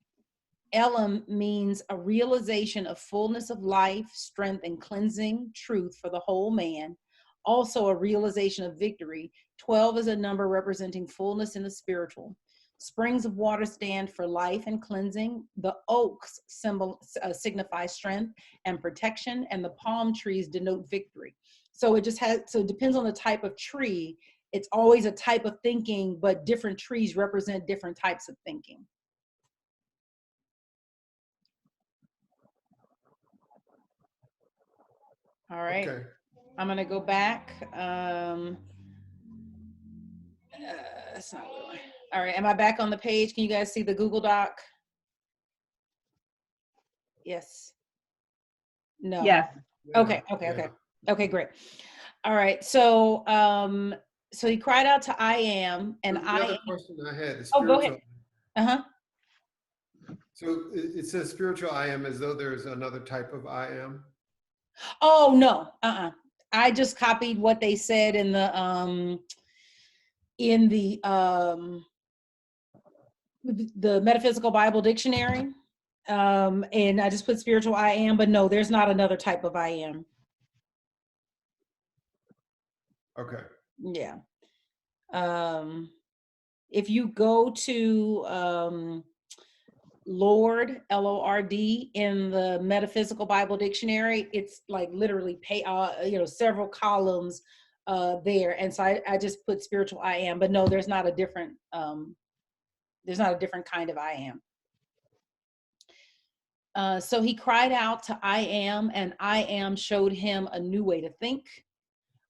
Elam means a realization of fullness of life, strength, and cleansing truth for the whole man. Also a realization of victory. 12 is a number representing fullness in the spiritual. Springs of water stand for life and cleansing. The oaks signify strength and protection, and the palm trees denote victory. So it depends on the type of tree. It's always a type of thinking, but different trees represent different types of thinking. All right. Okay. I'm going to go back. That's not what I want. All right. Am I back on the page? Can you guys see the Google Doc? Yes. No. Yes. Okay, Yeah, okay, yeah. okay. Okay, great. All right. So so he cried out to I am, and The I other question I had is oh, go ahead. spiritual. Uh-huh. So it says spiritual I am as though there's another type of I am. Oh no. I just copied what they said in the Metaphysical Bible Dictionary. And I just put spiritual I am, but no, there's not another type of I am. Okay. Yeah. If you go to Lord, Lord, in the Metaphysical Bible Dictionary, it's like literally several columns there. And so I just put spiritual I am, but no, there's not a different kind of I am. So he cried out to I am, and I am showed him a new way to think.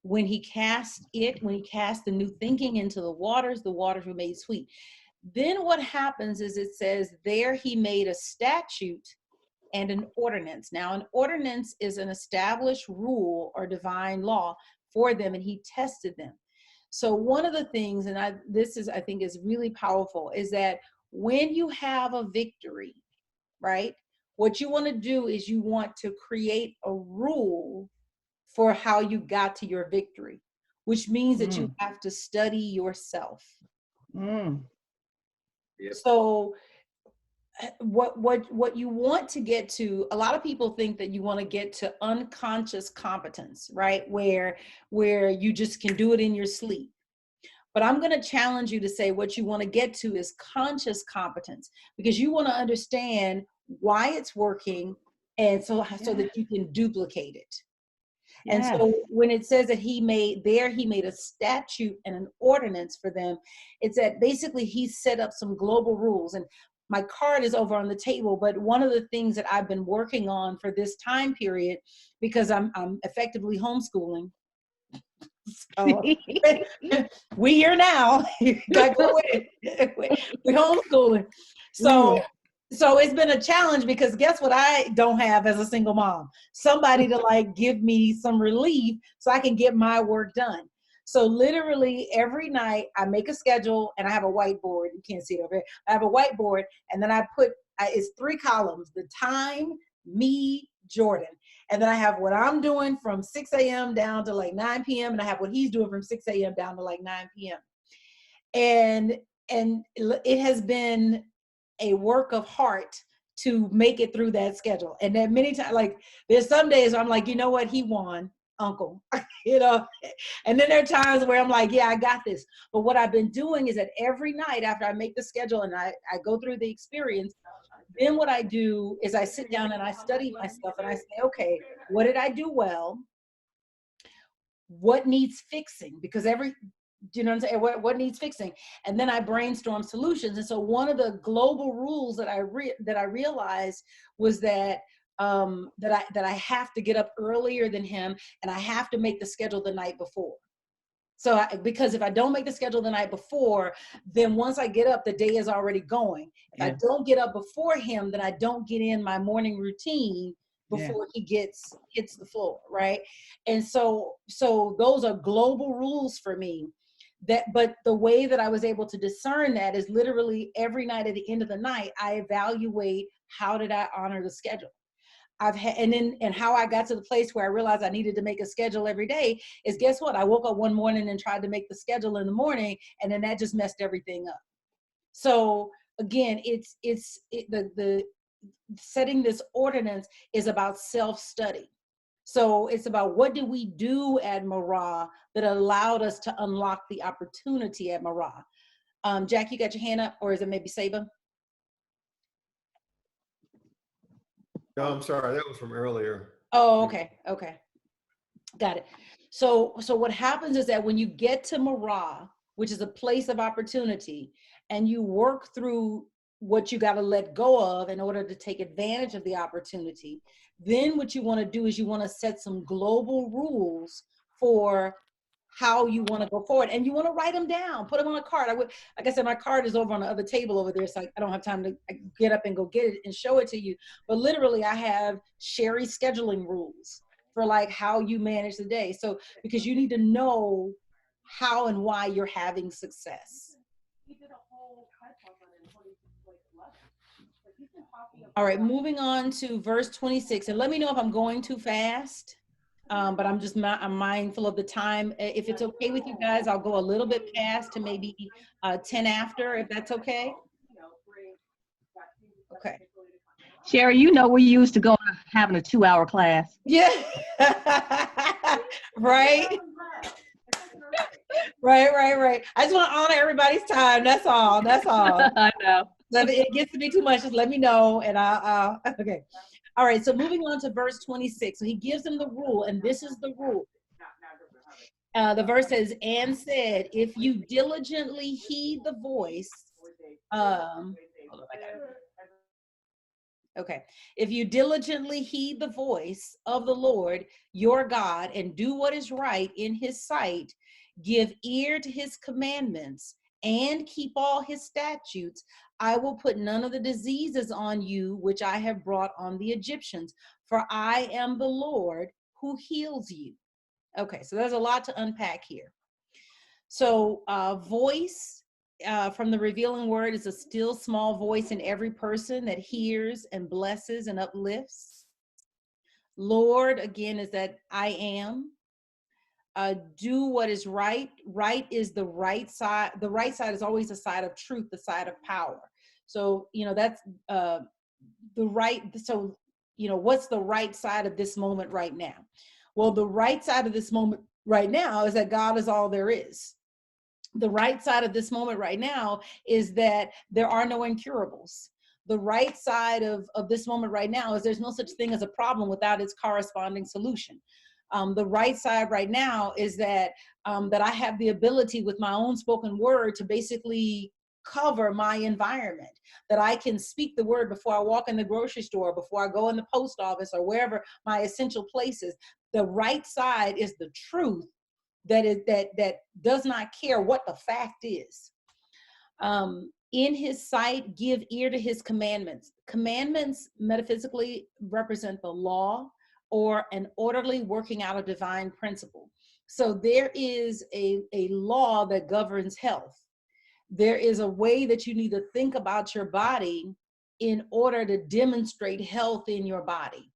When he cast the new thinking into the waters were made sweet. Then what happens is it says, there he made a statute and an ordinance. Now, an ordinance is an established rule or divine law for them, and he tested them. So one of the things, and I think is really powerful, is that when you have a victory, right, what you want to do is you want to create a rule for how you got to your victory, which means that you have to study yourself. Yep. So what you want to get to, a lot of people think that you want to get to unconscious competence, right? Where you just can do it in your sleep. But I'm going to challenge you to say what you want to get to is conscious competence, because you want to understand why it's working, and so that you can duplicate it. And so when it says that he made a statute and an ordinance for them, it's that basically he set up some global rules. And my card is over on the table, but one of the things that I've been working on for this time period, because I'm effectively homeschooling. So we here now. Gotta go with it. We're homeschooling. So it's been a challenge, because guess what I don't have as a single mom? Somebody to like give me some relief so I can get my work done. So literally every night I make a schedule, and I have a whiteboard. You can't see it over here. I have a whiteboard, and then I put, it's 3 columns: the time, me, Jordan. And then I have what I'm doing from 6 a.m. down to like 9 p.m. And I have what he's doing from 6 a.m. down to like 9 p.m. And it has been a work of heart to make it through that schedule. And then many times, like there's some days where I'm like, you know what, he won, uncle, you know. And then there are times where I'm like, yeah, I got this. But what I've been doing is that every night after I make the schedule and I go through the experience, then what I do is I sit down and I study myself, and I say, okay, what did I do well? What needs fixing? Because you know what I'm saying? What needs fixing? And then I brainstorm solutions. And so one of the global rules that I realized was that that I have to get up earlier than him, and I have to make the schedule the night before. So because if I don't make the schedule the night before, then once I get up, the day is already going. If I don't get up before him, then I don't get in my morning routine before he hits the floor, right? And so those are global rules for me. But the way that I was able to discern that is literally every night at the end of the night, I evaluate, how did I honor the schedule? And how I got to the place where I realized I needed to make a schedule every day is, guess what? I woke up one morning and tried to make the schedule in the morning, and then that just messed everything up. So again, the setting this ordinance is about self-study. So it's about, what did we do at Marah that allowed us to unlock the opportunity at Marah? Jack, you got your hand up, or is it maybe Saba? No, I'm sorry. That was from earlier. Oh, okay. Got it. So what happens is that when you get to Marah, which is a place of opportunity, and you work through what you got to let go of in order to take advantage of the opportunity, then what you want to do is you want to set some global rules for how you want to go forward, and you want to write them down, put them on a card. Like I said, my card is over on the other table over there, so I don't have time to get up and go get it and show it to you. But literally, I have Sherri scheduling rules for like how you manage the day. So because you need to know how and why you're having success. All right, moving on to verse 26, and let me know if I'm going too fast. But I'm mindful of the time. If it's okay with you guys, I'll go a little bit past to maybe 10 after, if that's okay. Okay. Sherri, you know we're used to going having a 2-hour class. Yeah. Right. Right. I just want to honor everybody's time. That's all. I know. If it gets to be too much, just let me know, and I'll okay. All right, so moving on to verse 26. So he gives them the rule, and this is the rule. The verse says, and said, if you diligently heed the voice, okay. If you diligently heed the voice of the Lord, your God, and do what is right in his sight, give ear to his commandments, and keep all his statutes, I will put none of the diseases on you which I have brought on the Egyptians, for I am the Lord who heals you. Okay, so there's a lot to unpack here. So voice from the revealing word is a still small voice in every person that hears and blesses and uplifts. Lord, again, is that I am. Do what is right. Right is the right side. The right side is always the side of truth, the side of power. So, that's the right. So, what's the right side of this moment right now? Well, the right side of this moment right now is that God is all there is. The right side of this moment right now is that there are no incurables. The right side of this moment right now is there's no such thing as a problem without its corresponding solution. The right side right now is that that I have the ability with my own spoken word to basically cover my environment, that I can speak the word before I walk in the grocery store, before I go in the post office, or wherever my essential place is. The right side is the truth that does not care what the fact is. In his sight, give ear to his commandments. Commandments metaphysically represent the law or an orderly working out of divine principle. So there is a law that governs health. There is a way that you need to think about your body in order to demonstrate health in your body.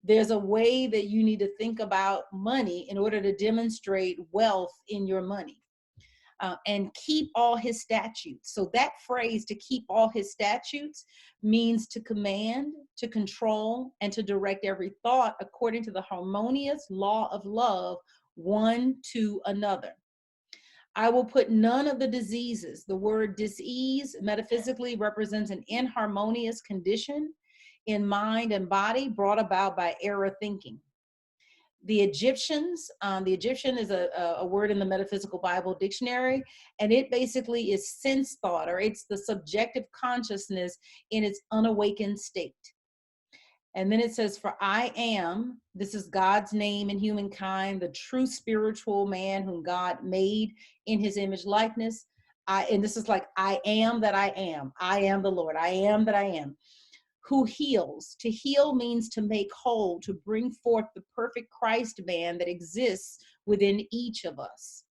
There's a way that you need to think about money in order to demonstrate wealth in your money. And keep all his statutes. So that phrase, to keep all his statutes, means to command, to control, and to direct every thought according to the harmonious law of love, one to another. I will put none of the diseases. The word disease metaphysically represents an inharmonious condition in mind and body brought about by error thinking. The Egyptians, the Egyptian is a word in the Metaphysical Bible Dictionary, and it basically is sense thought, or it's the subjective consciousness in its unawakened state. And then it says, for I am, this is God's name in humankind, the true spiritual man whom God made in his image likeness. And this is like, I am that I am. I am the Lord. I am that I am. Who heals. To heal means to make whole, to bring forth the perfect Christ man that exists within each of us.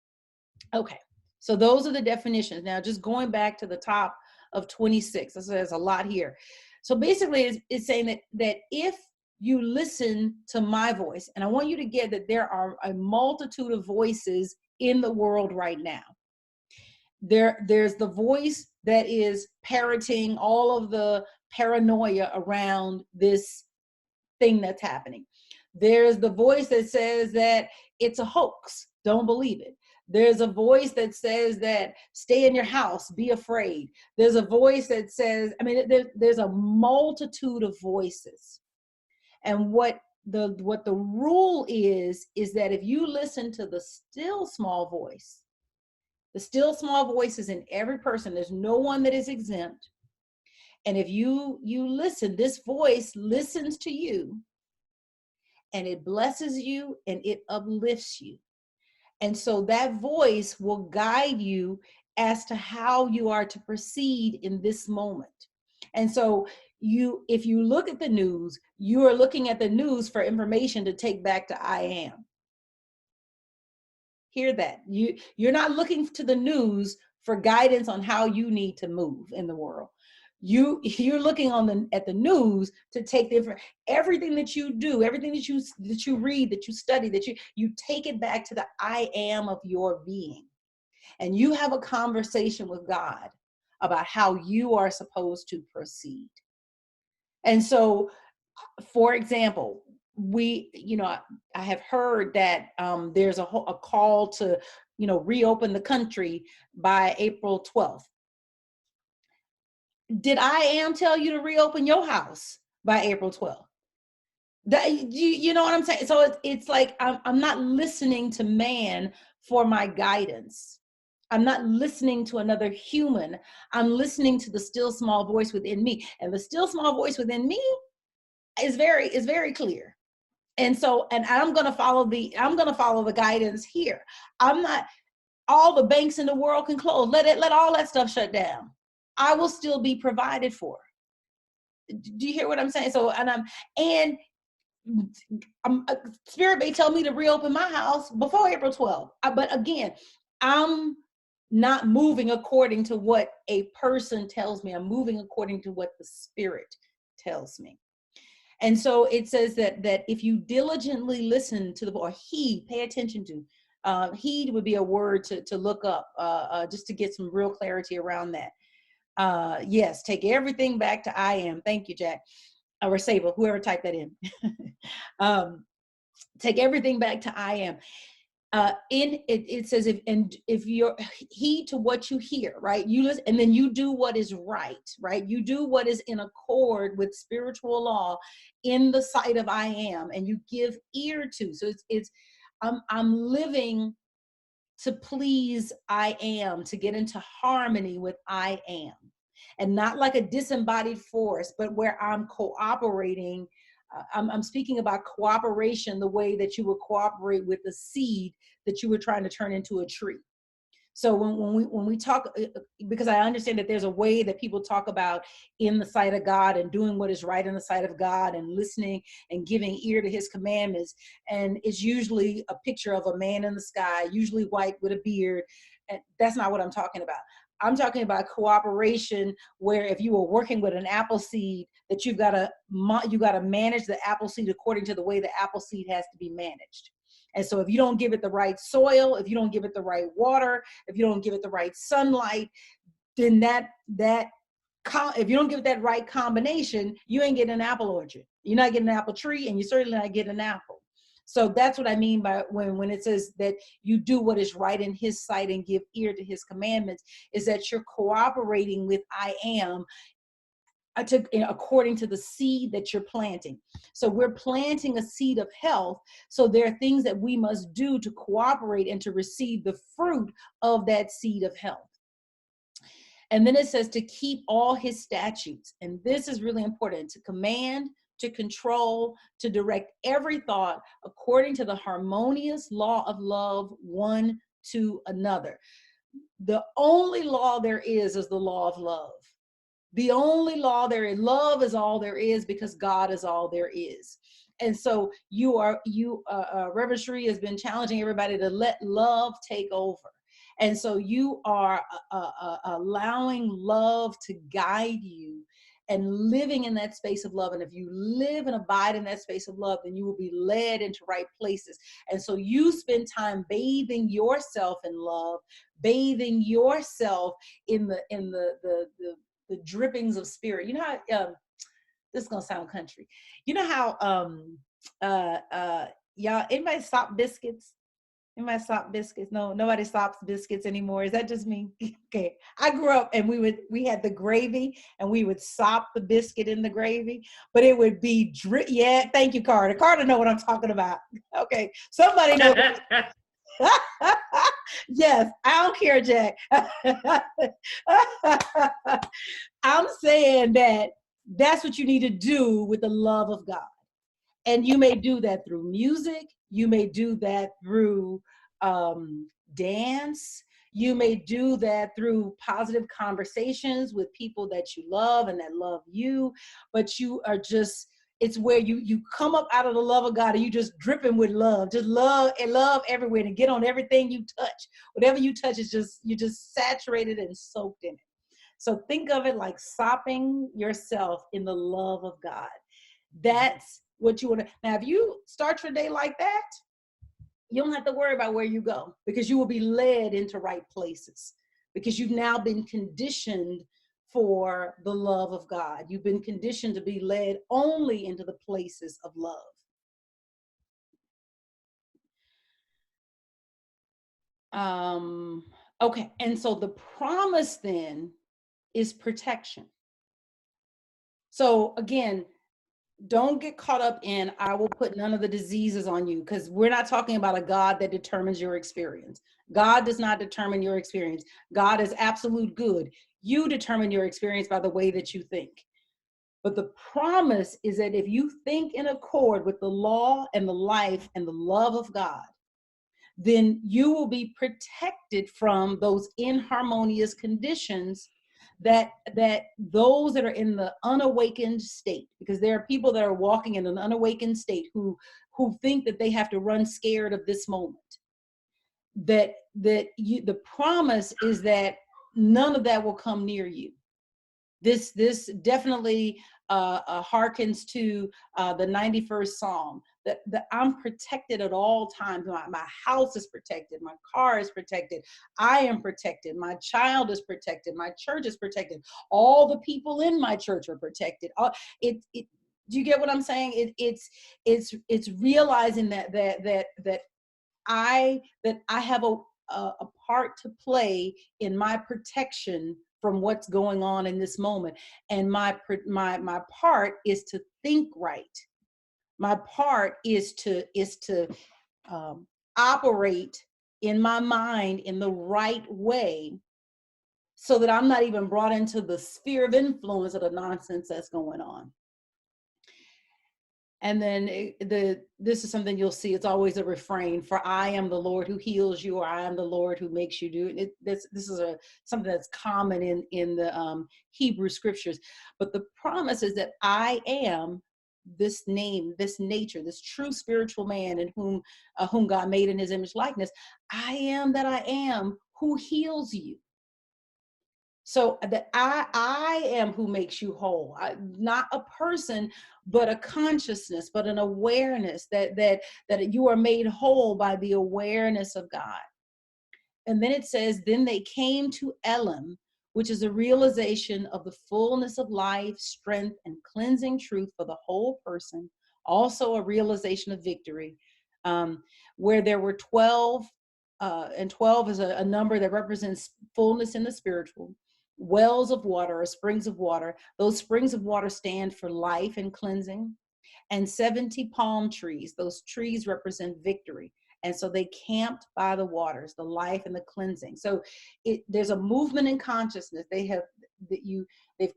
Okay, so those are the definitions. Now, just going back to the top of 26, there's a lot here. So basically, it's saying that if you listen to my voice, and I want you to get that there are a multitude of voices in the world right now. There's the voice that is parroting all of the paranoia around this thing that's happening. There's the voice that says that it's a hoax, don't believe it. There's a voice that says that stay in your house, be afraid. There's a voice that says, there's a multitude of voices. And what the rule is that if you listen to the still small voice, the still small voice is in every person. There's no one that is exempt. And if you listen, this voice listens to you, and it blesses you, and it uplifts you. And so that voice will guide you as to how you are to proceed in this moment. And so if you look at the news, you are looking at the news for information to take back to I am. Hear that. You're not looking to the news for guidance on how you need to move in the world. You're looking at the news to take everything that you do, everything that you read, that you study, that you take it back to the I am of your being. And you have a conversation with God about how you are supposed to proceed. And so, for example, I have heard that there's a call to, reopen the country by April 12th. Did I am tell you to reopen your house by April 12th? You know what I'm saying? So it's like, I'm not listening to man for my guidance. I'm not listening to another human. I'm listening to the still small voice within me. And the still small voice within me is very clear. And so, and I'm going to follow the guidance here. I'm not, all the banks in the world can close. Let all that stuff shut down. I will still be provided for. Do you hear what I'm saying? So, Spirit may tell me to reopen my house before April 12th. But again, I'm not moving according to what a person tells me. I'm moving according to what the Spirit tells me. And so it says that if you diligently listen to or pay attention to, heed would be a word to look up, just to get some real clarity around that. Yes, take everything back to I am. Thank you, Jack. Or Sable, whoever typed that in. Take everything back to I am. It says if you're heed to what you hear, right? You listen, and then you do what is right? You do what is in accord with spiritual law in the sight of I am, and you give ear to. So I'm living to please I am, to get into harmony with I am, and not like a disembodied force, but where I'm cooperating. I'm speaking about cooperation the way that you would cooperate with the seed that you were trying to turn into a tree. So when we talk, because I understand that there's a way that people talk about in the sight of God and doing what is right in the sight of God and listening and giving ear to his commandments. And it's usually a picture of a man in the sky, usually white with a beard. And that's not what I'm talking about. I'm talking about cooperation where if you were working with an apple seed, that you got to manage the apple seed according to the way the apple seed has to be managed. And so if you don't give it the right soil, if you don't give it the right water, if you don't give it the right sunlight, then if you don't give it that right combination, you ain't getting an apple orchard. You're not getting an apple tree, and you're certainly not getting an apple. So that's what I mean by when it says that you do what is right in his sight and give ear to his commandments, is that you're cooperating with I am according to the seed that you're planting. So we're planting a seed of health. So there are things that we must do to cooperate and to receive the fruit of that seed of health. And then it says to keep all his statutes. And this is really important: to command, to control, to direct every thought according to the harmonious law of love one to another. The only law there is the law of love. The only law there is. Love is all there is, because God is all there is. And so Reverend Sherri has been challenging everybody to let love take over. And so you are allowing love to guide you and living in that space of love. And if you live and abide in that space of love, then you will be led into right places. And so you spend time bathing yourself in love, bathing yourself in the drippings of spirit. You know how this is gonna sound country. You know how y'all, anybody sop biscuits? Anybody sop biscuits? No, nobody sops biscuits anymore. Is that just me? Okay. I grew up and we had the gravy, and we would sop the biscuit in the gravy, but it would be yeah, thank you, Carter. Carter know what I'm talking about. Okay. Somebody knows. Yes, I don't care, Jack. I'm saying that's what you need to do with the love of God. And you may do that through music. You may do that through dance. You may do that through positive conversations with people that you love and that love you, but you are just, it's where you come up out of the love of God and you just dripping with love, just love and love everywhere, and get on everything you touch. Whatever you touch is just, you're just saturated and soaked in it. So think of it like sopping yourself in the love of God. That's what you want to. Now, if you start your day like that, you don't have to worry about where you go, because you will be led into right places, because you've now been conditioned for the love of God. You've been conditioned to be led only into the places of love. Okay, and so the promise then is protection. So again, don't get caught up in, I will put none of the diseases on you, because we're not talking about a God that determines your experience. God does not determine your experience. God is absolute good. You determine your experience by the way that you think. But the promise is that if you think in accord with the law and the life and the love of God, then you will be protected from those inharmonious conditions that those that are in the unawakened state, because there are people that are walking in an unawakened state who think that they have to run scared of this moment. The promise is that none of that will come near you. This definitely harkens to the 91st Psalm, that I'm protected at all times. My house is protected. My car is protected. I am protected. My child is protected. My church is protected. All the people in my church are protected. Do you get what I'm saying? It's realizing that I have a part to play in my protection from what's going on in this moment. And my part is to think right. My part is to operate in my mind in the right way, so that I'm not even brought into the sphere of influence of the nonsense that's going on. And then this is something you'll see. It's always a refrain: for I am the Lord who heals you, or I am the Lord who makes you do it. This is something that's common in the Hebrew scriptures. But the promise is that I am this name, this nature, this true spiritual man in whom God made in his image likeness. I am that I am who heals you. So that I am who makes you whole. Not a person, but a consciousness, but an awareness that you are made whole by the awareness of God. And then it says, then they came to Elim, which is a realization of the fullness of life, strength, and cleansing truth for the whole person. Also a realization of victory, where there were 12, and 12 is a number that represents fullness in the spiritual. Wells of water, or springs of water. Those springs of water stand for life and cleansing. And 70 palm trees. Those trees represent victory. And so they camped by the waters, the life and the cleansing. So there's a movement in consciousness. They've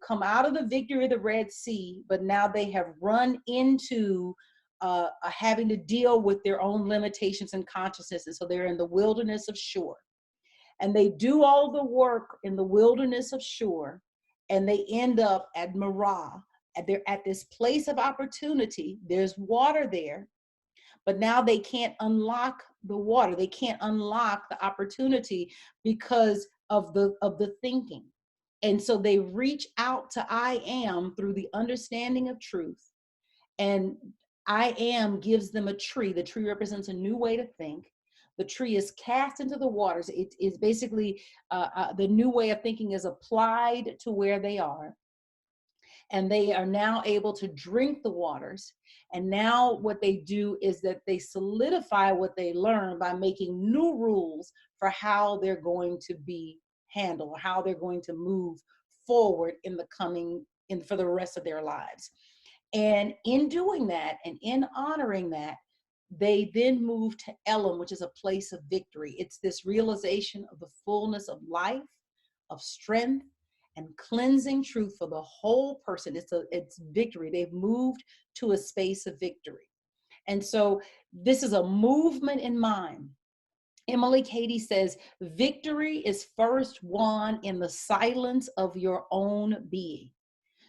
come out of the victory of the Red Sea, but now they have run into having to deal with their own limitations and consciousness. And so they're in the wilderness of Shur. And they do all the work in the wilderness of Shur, and they end up at Marah. They're at this place of opportunity. There's water there, but now they can't unlock the water. They can't unlock the opportunity because of the thinking. And so they reach out to I am through the understanding of truth. And I am gives them a tree. The tree represents a new way to think. The tree is cast into the waters. It is basically the new way of thinking is applied to where they are. And they are now able to drink the waters. And now what they do is that they solidify what they learn by making new rules for how they're going to be handled, how they're going to move forward in the for the rest of their lives. And in doing that and in honoring that, they then move to Elim, which is a place of victory. It's this realization of the fullness of life, of strength, and cleansing truth for the whole person. It's victory. They've moved to a space of victory. And so this is a movement in mind. Emily Cady says, victory is first won in the silence of your own being.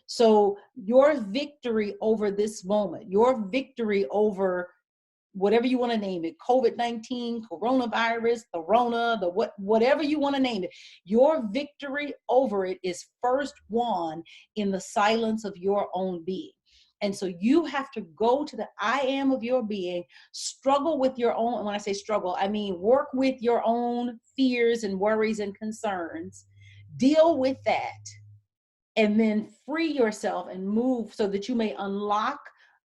So your victory over this moment, your victory over whatever you want to name it, COVID-19, coronavirus, the Rona, whatever you want to name it, your victory over it is first won in the silence of your own being. And so you have to go to the I am of your being, struggle with your own, and when I say struggle, I mean work with your own fears and worries and concerns, deal with that, and then free yourself and move so that you may unlock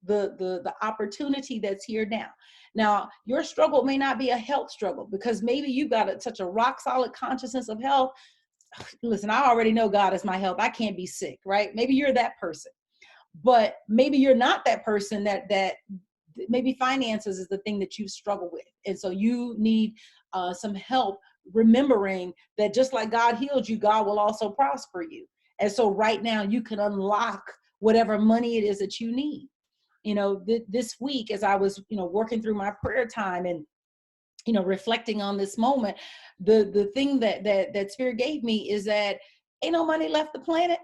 the opportunity that's here now. Now, your struggle may not be a health struggle because maybe you got such a rock solid consciousness of health. Listen, I already know God is my help. I can't be sick, right? Maybe you're that person. But maybe you're not that person that maybe finances is the thing that you struggle with. And so you need some help remembering that just like God healed you, God will also prosper you. And so right now you can unlock whatever money it is that you need. You know, this week, as I was, working through my prayer time and, reflecting on this moment, the thing that Spirit gave me is that ain't no money left the planet.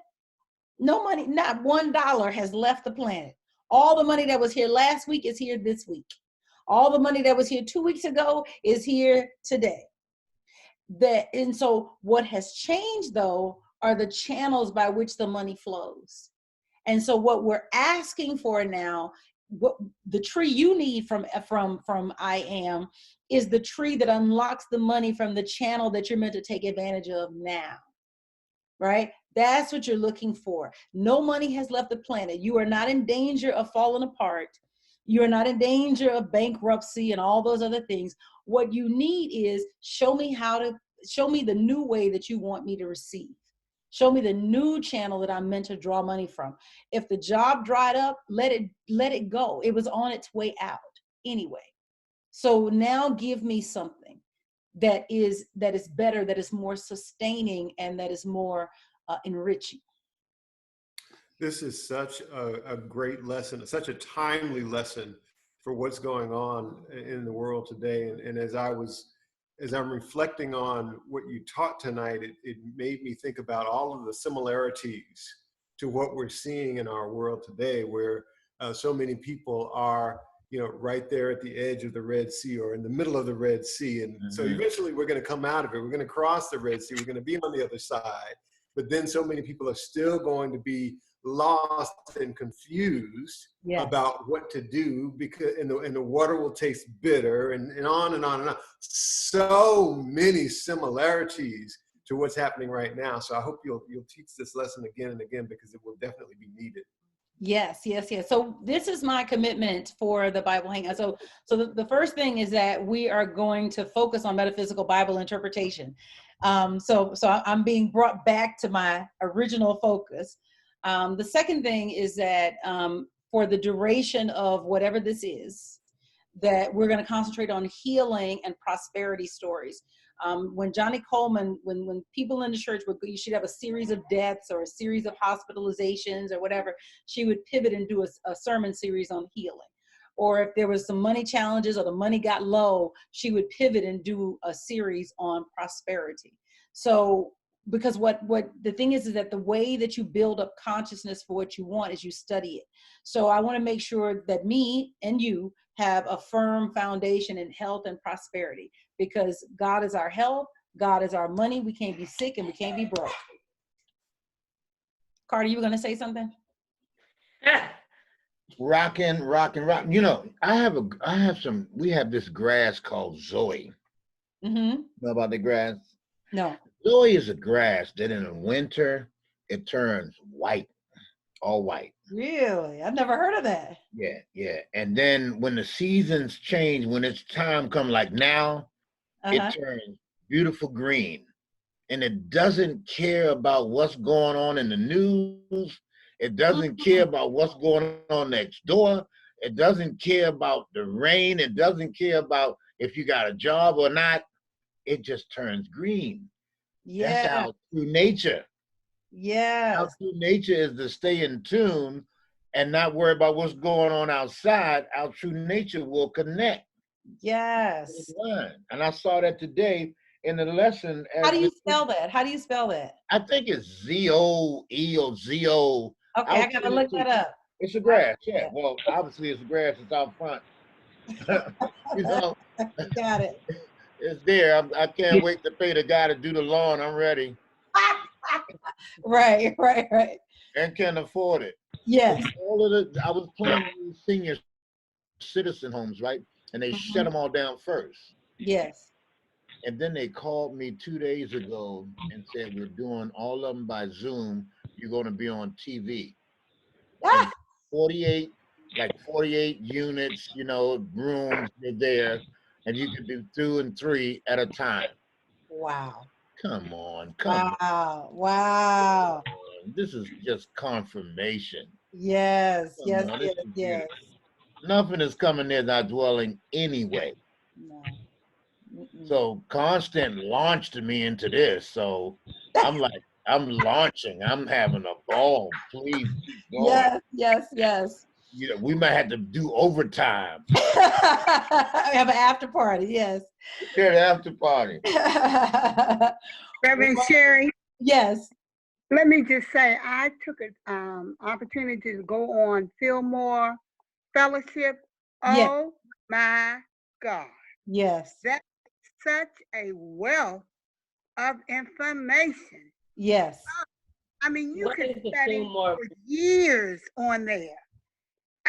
No money, not $1 has left the planet. All the money that was here last week is here this week. All the money that was here 2 weeks ago is here today. And so what has changed though are the channels by which the money flows. And so what we're asking for now, what the tree you need from I am is the tree that unlocks the money from the channel that you're meant to take advantage of now. Right? That's what you're looking for. No money has left the planet. You are not in danger of falling apart. You are not in danger of bankruptcy and all those other things. What you need is show me the new way that you want me to receive. Show me the new channel that I'm meant to draw money from. If the job dried up, let it go. It was on its way out anyway. So now give me something that is better, that is more sustaining, and that is more enriching. This is such a great lesson, such a timely lesson for what's going on in the world today. And as I'm reflecting on what you taught tonight, it made me think about all of the similarities to what we're seeing in our world today, where so many people are, right there at the edge of the Red Sea or in the middle of the Red Sea. And so eventually we're going to come out of it. We're going to cross the Red Sea. We're going to be on the other side. But then so many people are still going to be lost and confused about what to do, because and the water will taste bitter, and on and on and on. So many similarities to what's happening right now. So I hope you'll teach this lesson again and again, because it will definitely be needed. Yes. So this is my commitment for the Bible Hangout. So the first thing is that we are going to focus on metaphysical Bible interpretation. So I'm being brought back to my original focus. The second thing is that for the duration of whatever this is, that we're going to concentrate on healing and prosperity stories. When Johnny Coleman, when people in the church you should have a series of deaths or a series of hospitalizations or whatever, she would pivot and do a sermon series on healing. Or if there was some money challenges or the money got low, she would pivot and do a series on prosperity. So, because what the thing is that the way that you build up consciousness for what you want is you study it. So I want to make sure that me and you have a firm foundation in health and prosperity, because God is our health, God is our money. We can't be sick and we can't be broke. Carter, you were going to say something? Rockin'. We have this grass called Zoe. Mm-hmm. Know about the grass? No. Zoe is a grass that in the winter, it turns white, all white. Really? I've never heard of that. Yeah. And then when the seasons change, when it's time come like now, it turns beautiful green. And it doesn't care about what's going on in the news. It doesn't care about what's going on next door. It doesn't care about the rain. It doesn't care about if you got a job or not. It just turns green. Yeah. That's our true nature. Yes. Our true nature is to stay in tune and not worry about what's going on outside. Our true nature will connect. Yes. Divine. And I saw that today in the lesson. How As do you the, spell that? How do you spell that? I think it's Z-O-E or Z-O. Okay, I'll I gotta send it look to that you. up. It's a grass, yeah. Well, obviously it's a grass. It's out front. You know, Got it. it's there. I can't wait to pay the guy to do the lawn. I'm ready Right, right, right. and can afford it. Yes. All of I was planning these senior citizen homes, right? And they shut them all down first. Yes. And then they called me 2 days ago and said, we're doing all of them by Zoom. You're going to be on TV. And 48 units, you know, rooms are there, and you can do 2 and 3 at a time. Wow. Come on. Wow. This is just confirmation. Yes, Come yes, on, yes, this is yes. beautiful. Nothing is coming near thy dwelling anyway. No. So Constant launched me into this. So I'm like, I'm launching. I'm having a ball. Please keep going. Yes. You know, we might have to do overtime. I have an after party, yes. Yeah, the after party. Reverend Sherri, Yes. let me just say, I took an opportunity to go on Fillmore Fellowship. Yes. Oh my God. Yes. That's such a wealth of information. Yes. I mean, you What could is the study Fillmore? for years on there.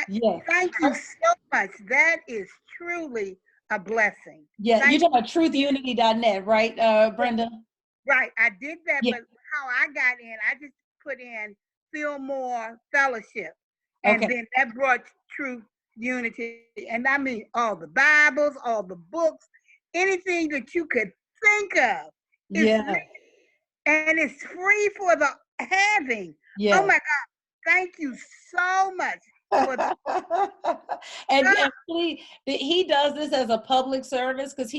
Yes. Thank you so much. That is truly a blessing. Yeah, Thank you're talking about truthunity.net, right, Brenda? Right, I did that, Yeah. but how I got in, I just put in Fillmore Fellowship, and Okay. then that brought Truth Unity, and I mean all the Bibles, all the books, anything that you could think of. Yeah. And it's free for the having. Yeah. Oh my God, thank you so much for the and please, he does this as a public service because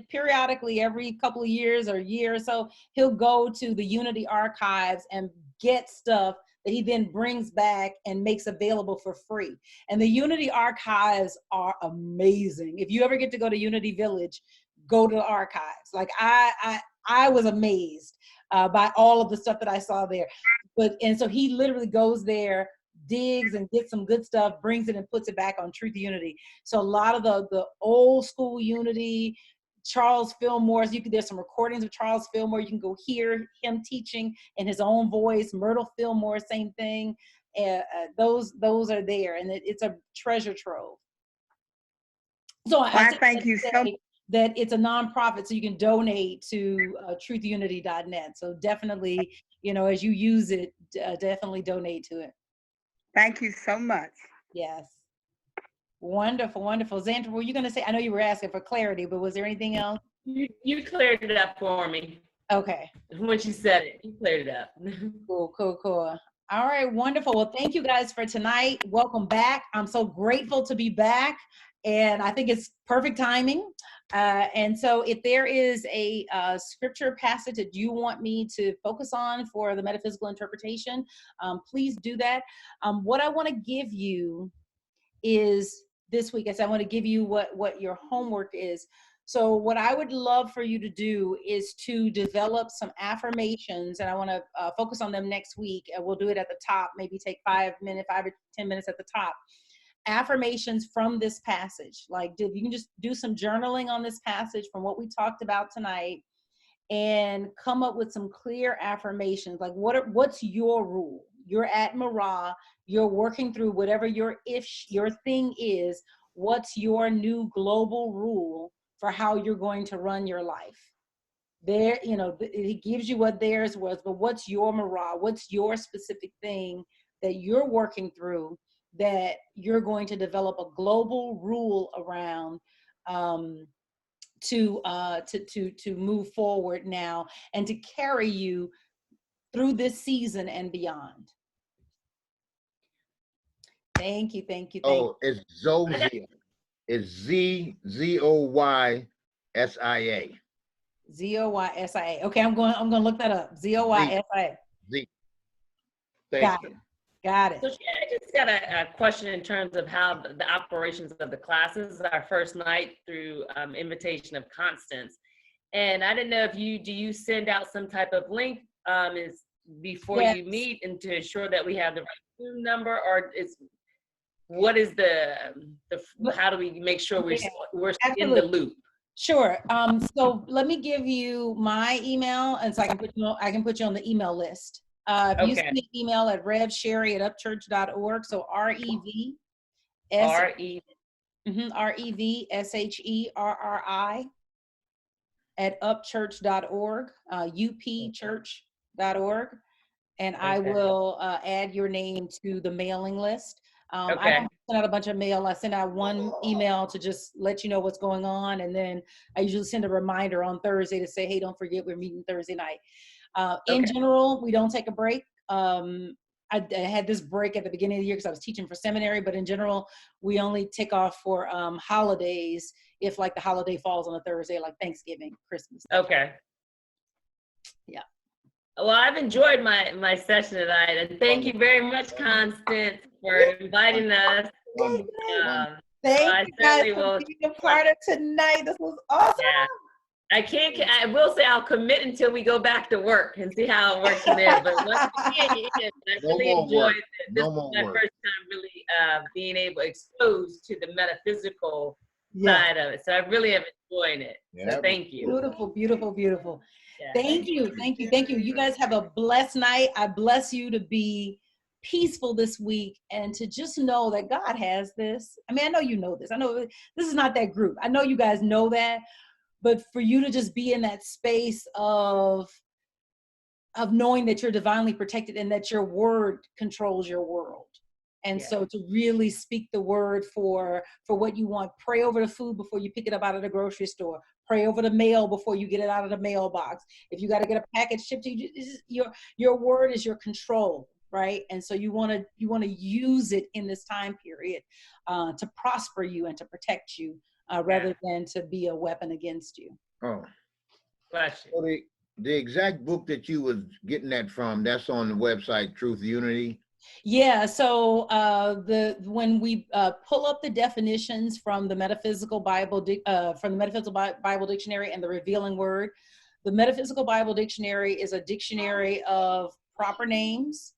periodically every couple of years or year or so, he'll go to the Unity archives and get stuff that he then brings back and makes available for free. And the Unity archives are amazing. If you ever get to go to Unity Village, go to the archives. Like I was amazed by all of the stuff that I saw there. And so he literally goes there, digs and gets some good stuff, brings it and puts it back on Truth Unity. So a lot of the old school Unity, Charles Fillmore's, there's some recordings of Charles Fillmore. You can go hear him teaching in his own voice. Myrtle Fillmore, same thing. Those are there, and it's a treasure trove. So I thank you so much. That it's a nonprofit, so you can donate to truthunity.net. So definitely, as you use it, definitely donate to it. Thank you so much. Yes. Wonderful. Xandra, were you going to say, I know you were asking for clarity, but was there anything else? You cleared it up for me. Okay. When you said it, you cleared it up. Cool. All right, wonderful. Well, thank you guys for tonight. Welcome back. I'm so grateful to be back, and I think it's perfect timing. And so if there is a scripture passage that you want me to focus on for the metaphysical interpretation, please do that. What I want to give you is this week, I want to give you what your homework is. So what I would love for you to do is to develop some affirmations, and I want to focus on them next week, and we'll do it at the top, maybe take 5 or 10 minutes at the top. Affirmations from this passage. Like, if you can just do some journaling on this passage from what we talked about tonight, and come up with some clear affirmations. Like, what's your rule? You're at Marah, you're working through whatever your thing is. What's your new global rule for how you're going to run your life? There, it gives you what theirs was, but what's your Marah? What's your specific thing that you're working through that you're going to develop a global rule around, to move forward now and to carry you through this season and beyond. Thank you. Oh, it's Zosia. It's Zoysia. Zoysia. Okay, I'm going to look that up. Zoysia. Z. Got Thank you. Got it. So I just got a question in terms of how the operations of the classes. Our first night through invitation of Constance, and I didn't know if do you send out some type of link is before Yes. you meet and to ensure that we have the right Zoom number, or what is how do we make sure we're in the Absolutely. loop? Sure. So let me give you my email, and so I can put you on the email list. If you Okay. send me an email at revsherri@upchurch.org. So REV REVSHERRI at upchurch.org, upchurch.org, and I Okay. will add your name to the mailing list. I Okay. don't send out a bunch of mail. I send out one email to just let you know what's going on, and then I usually send a reminder on Thursday to say, hey, don't forget we're meeting Thursday night. In general, we don't take a break. I had this break at the beginning of the year because I was teaching for seminary, but in general, we only take off for holidays if like the holiday falls on a Thursday, like Thanksgiving, Christmas. Okay. Yeah. Well, I've enjoyed my session tonight, and thank you very much, Constance, for inviting us. Thank you guys for being a part of tonight. This was awesome. Yeah. I will say I'll commit until we go back to work and see how it works from there. But once we get in, I really enjoyed it. This is my first time really being able exposed to the metaphysical side of it. So I really am enjoying it. Yeah, so thank you. Beautiful, beautiful, beautiful. Yeah. Thank you. You guys have a blessed night. I bless you to be peaceful this week and to just know that God has this. I mean, I know you know this. I know this is not that group. I know you guys know that. But for you to just be in that space of knowing that you're divinely protected and that your word controls your world. And so to really speak the word for what you want, pray over the food before you pick it up out of the grocery store, pray over the mail before you get it out of the mailbox. If you got to get a package shipped to you, your word is your control, right? And so you want to use it in this time period to prosper you and to protect you. Rather than to be a weapon against you. Oh. Bless you. So the exact book that you was getting that from, that's on the website Truth Unity. Yeah. So when we pull up the definitions from the Metaphysical Bible Bible Dictionary and the Revealing Word, the Metaphysical Bible Dictionary is a dictionary of proper names,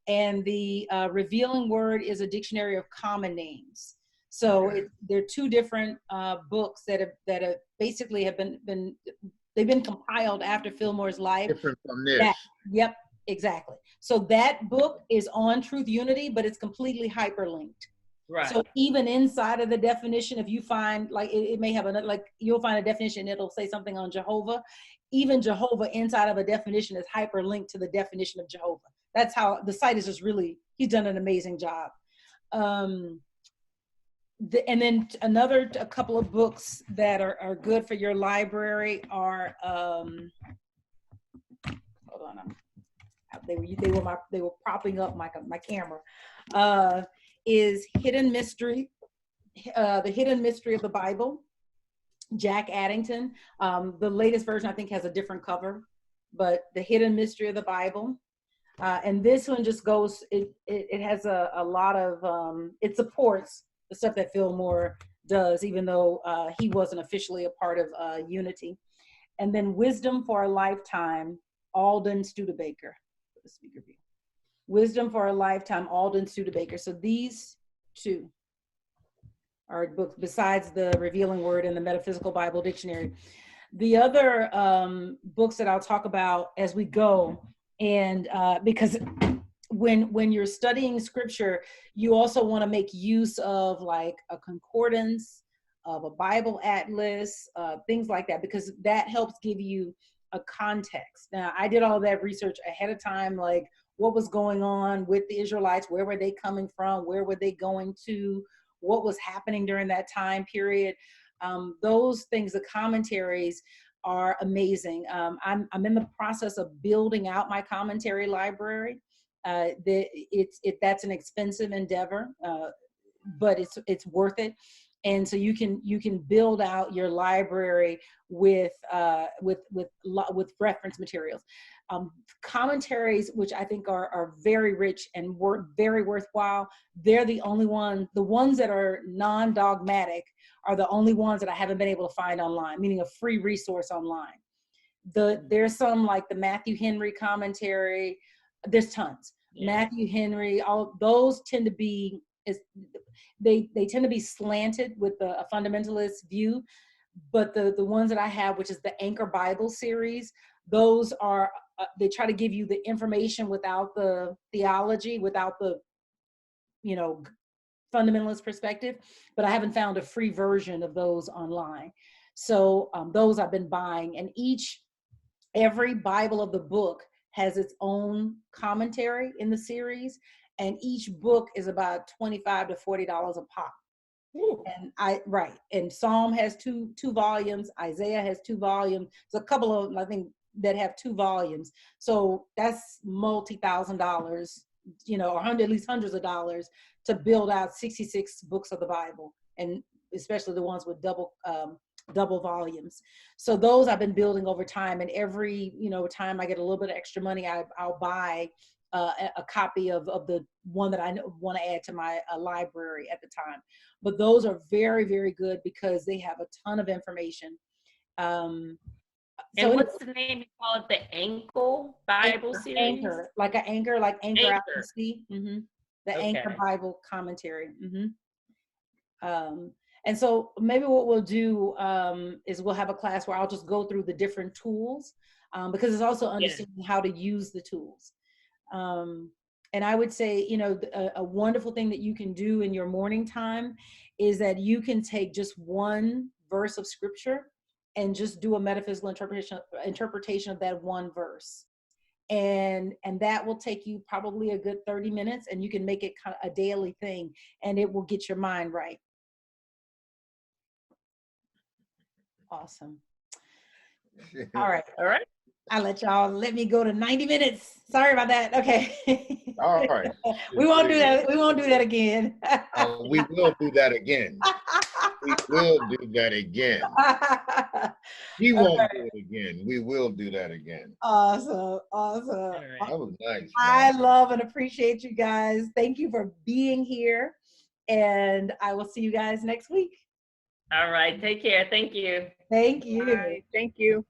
and the Revealing Word is a dictionary of common names. So they're two different books that have basically been compiled after Fillmore's life. Different from this. Yep, exactly. So that book is on Truth Unity, but it's completely hyperlinked. Right. So even inside of the definition, if you find like it may have you'll find a definition, it'll say something on Jehovah. Even Jehovah inside of a definition is hyperlinked to the definition of Jehovah. That's how the site is just really, he's done an amazing job. And then a couple of books that are good for your library are hold on, they were propping up my camera. Is Hidden Mystery, The Hidden Mystery of the Bible, Jack Addington. The latest version I think has a different cover, but The Hidden Mystery of the Bible. And this one just goes, it has a lot of, it supports the stuff that Fillmore does, even though he wasn't officially a part of Unity. And then Wisdom for a Lifetime, Alden Studebaker. The speaker view. Wisdom for a Lifetime, Alden Studebaker. So these two are books besides the Revealing Word and the Metaphysical Bible Dictionary. The other books that I'll talk about as we go, and because when you're studying scripture, you also want to make use of like a concordance, of a Bible atlas, things like that, because that helps give you a context. Now, I did all that research ahead of time, like what was going on with the Israelites, where were they coming from, where were they going to, what was happening during that time period. Those things, the commentaries are amazing. I'm in the process of building out my commentary library. That's an expensive endeavor, but it's worth it. And so you can build out your library with reference materials. Commentaries, which I think are very rich and very worthwhile. They're the ones that are non-dogmatic are the only ones that I haven't been able to find online, meaning a free resource online. There's some like the Matthew Henry commentary. There's tons. Yeah. Matthew Henry, all those tend to be they tend to be slanted with a fundamentalist view, but the ones that I have, which is the Anchor Bible series, those are they try to give you the information without the theology, without the fundamentalist perspective, but I haven't found a free version of those online. So those I've been buying, and every Bible of the book has its own commentary in the series, and each book is about $25 to $40 a pop. Ooh. And Psalm has two volumes, Isaiah has 2 volumes. There's a couple of them, I think, that have 2 volumes. So that's multi-$1,000s, or at least hundreds of dollars to build out 66 books of the Bible, and especially the ones with double volumes. So those I've been building over time, and every time I get a little bit of extra money, I'll buy a copy of the one that I want to add to my library at the time. But those are very, very good because they have a ton of information. And what's the name? You call it the Ankle Bible series? Anchor, like anchor out to sea. Mm-hmm. The Anchor Bible commentary. Mm-hmm. And so maybe what we'll do is we'll have a class where I'll just go through the different tools because it's also understanding how to use the tools. And I would say, a wonderful thing that you can do in your morning time is that you can take just one verse of scripture and just do a metaphysical interpretation of that one verse. And that will take you probably a good 30 minutes, and you can make it kind of a daily thing, and it will get your mind right. Awesome. All right. Let me go to 90 minutes. Sorry about that. Okay. All right. We won't do that. We won't do that again. We will do that again. We will do that again. We won't do it again. We will do that again. Awesome. That was nice. Man. I love and appreciate you guys. Thank you for being here. And I will see you guys next week. All right. Take care. Thank you. Thank you. Bye. Thank you.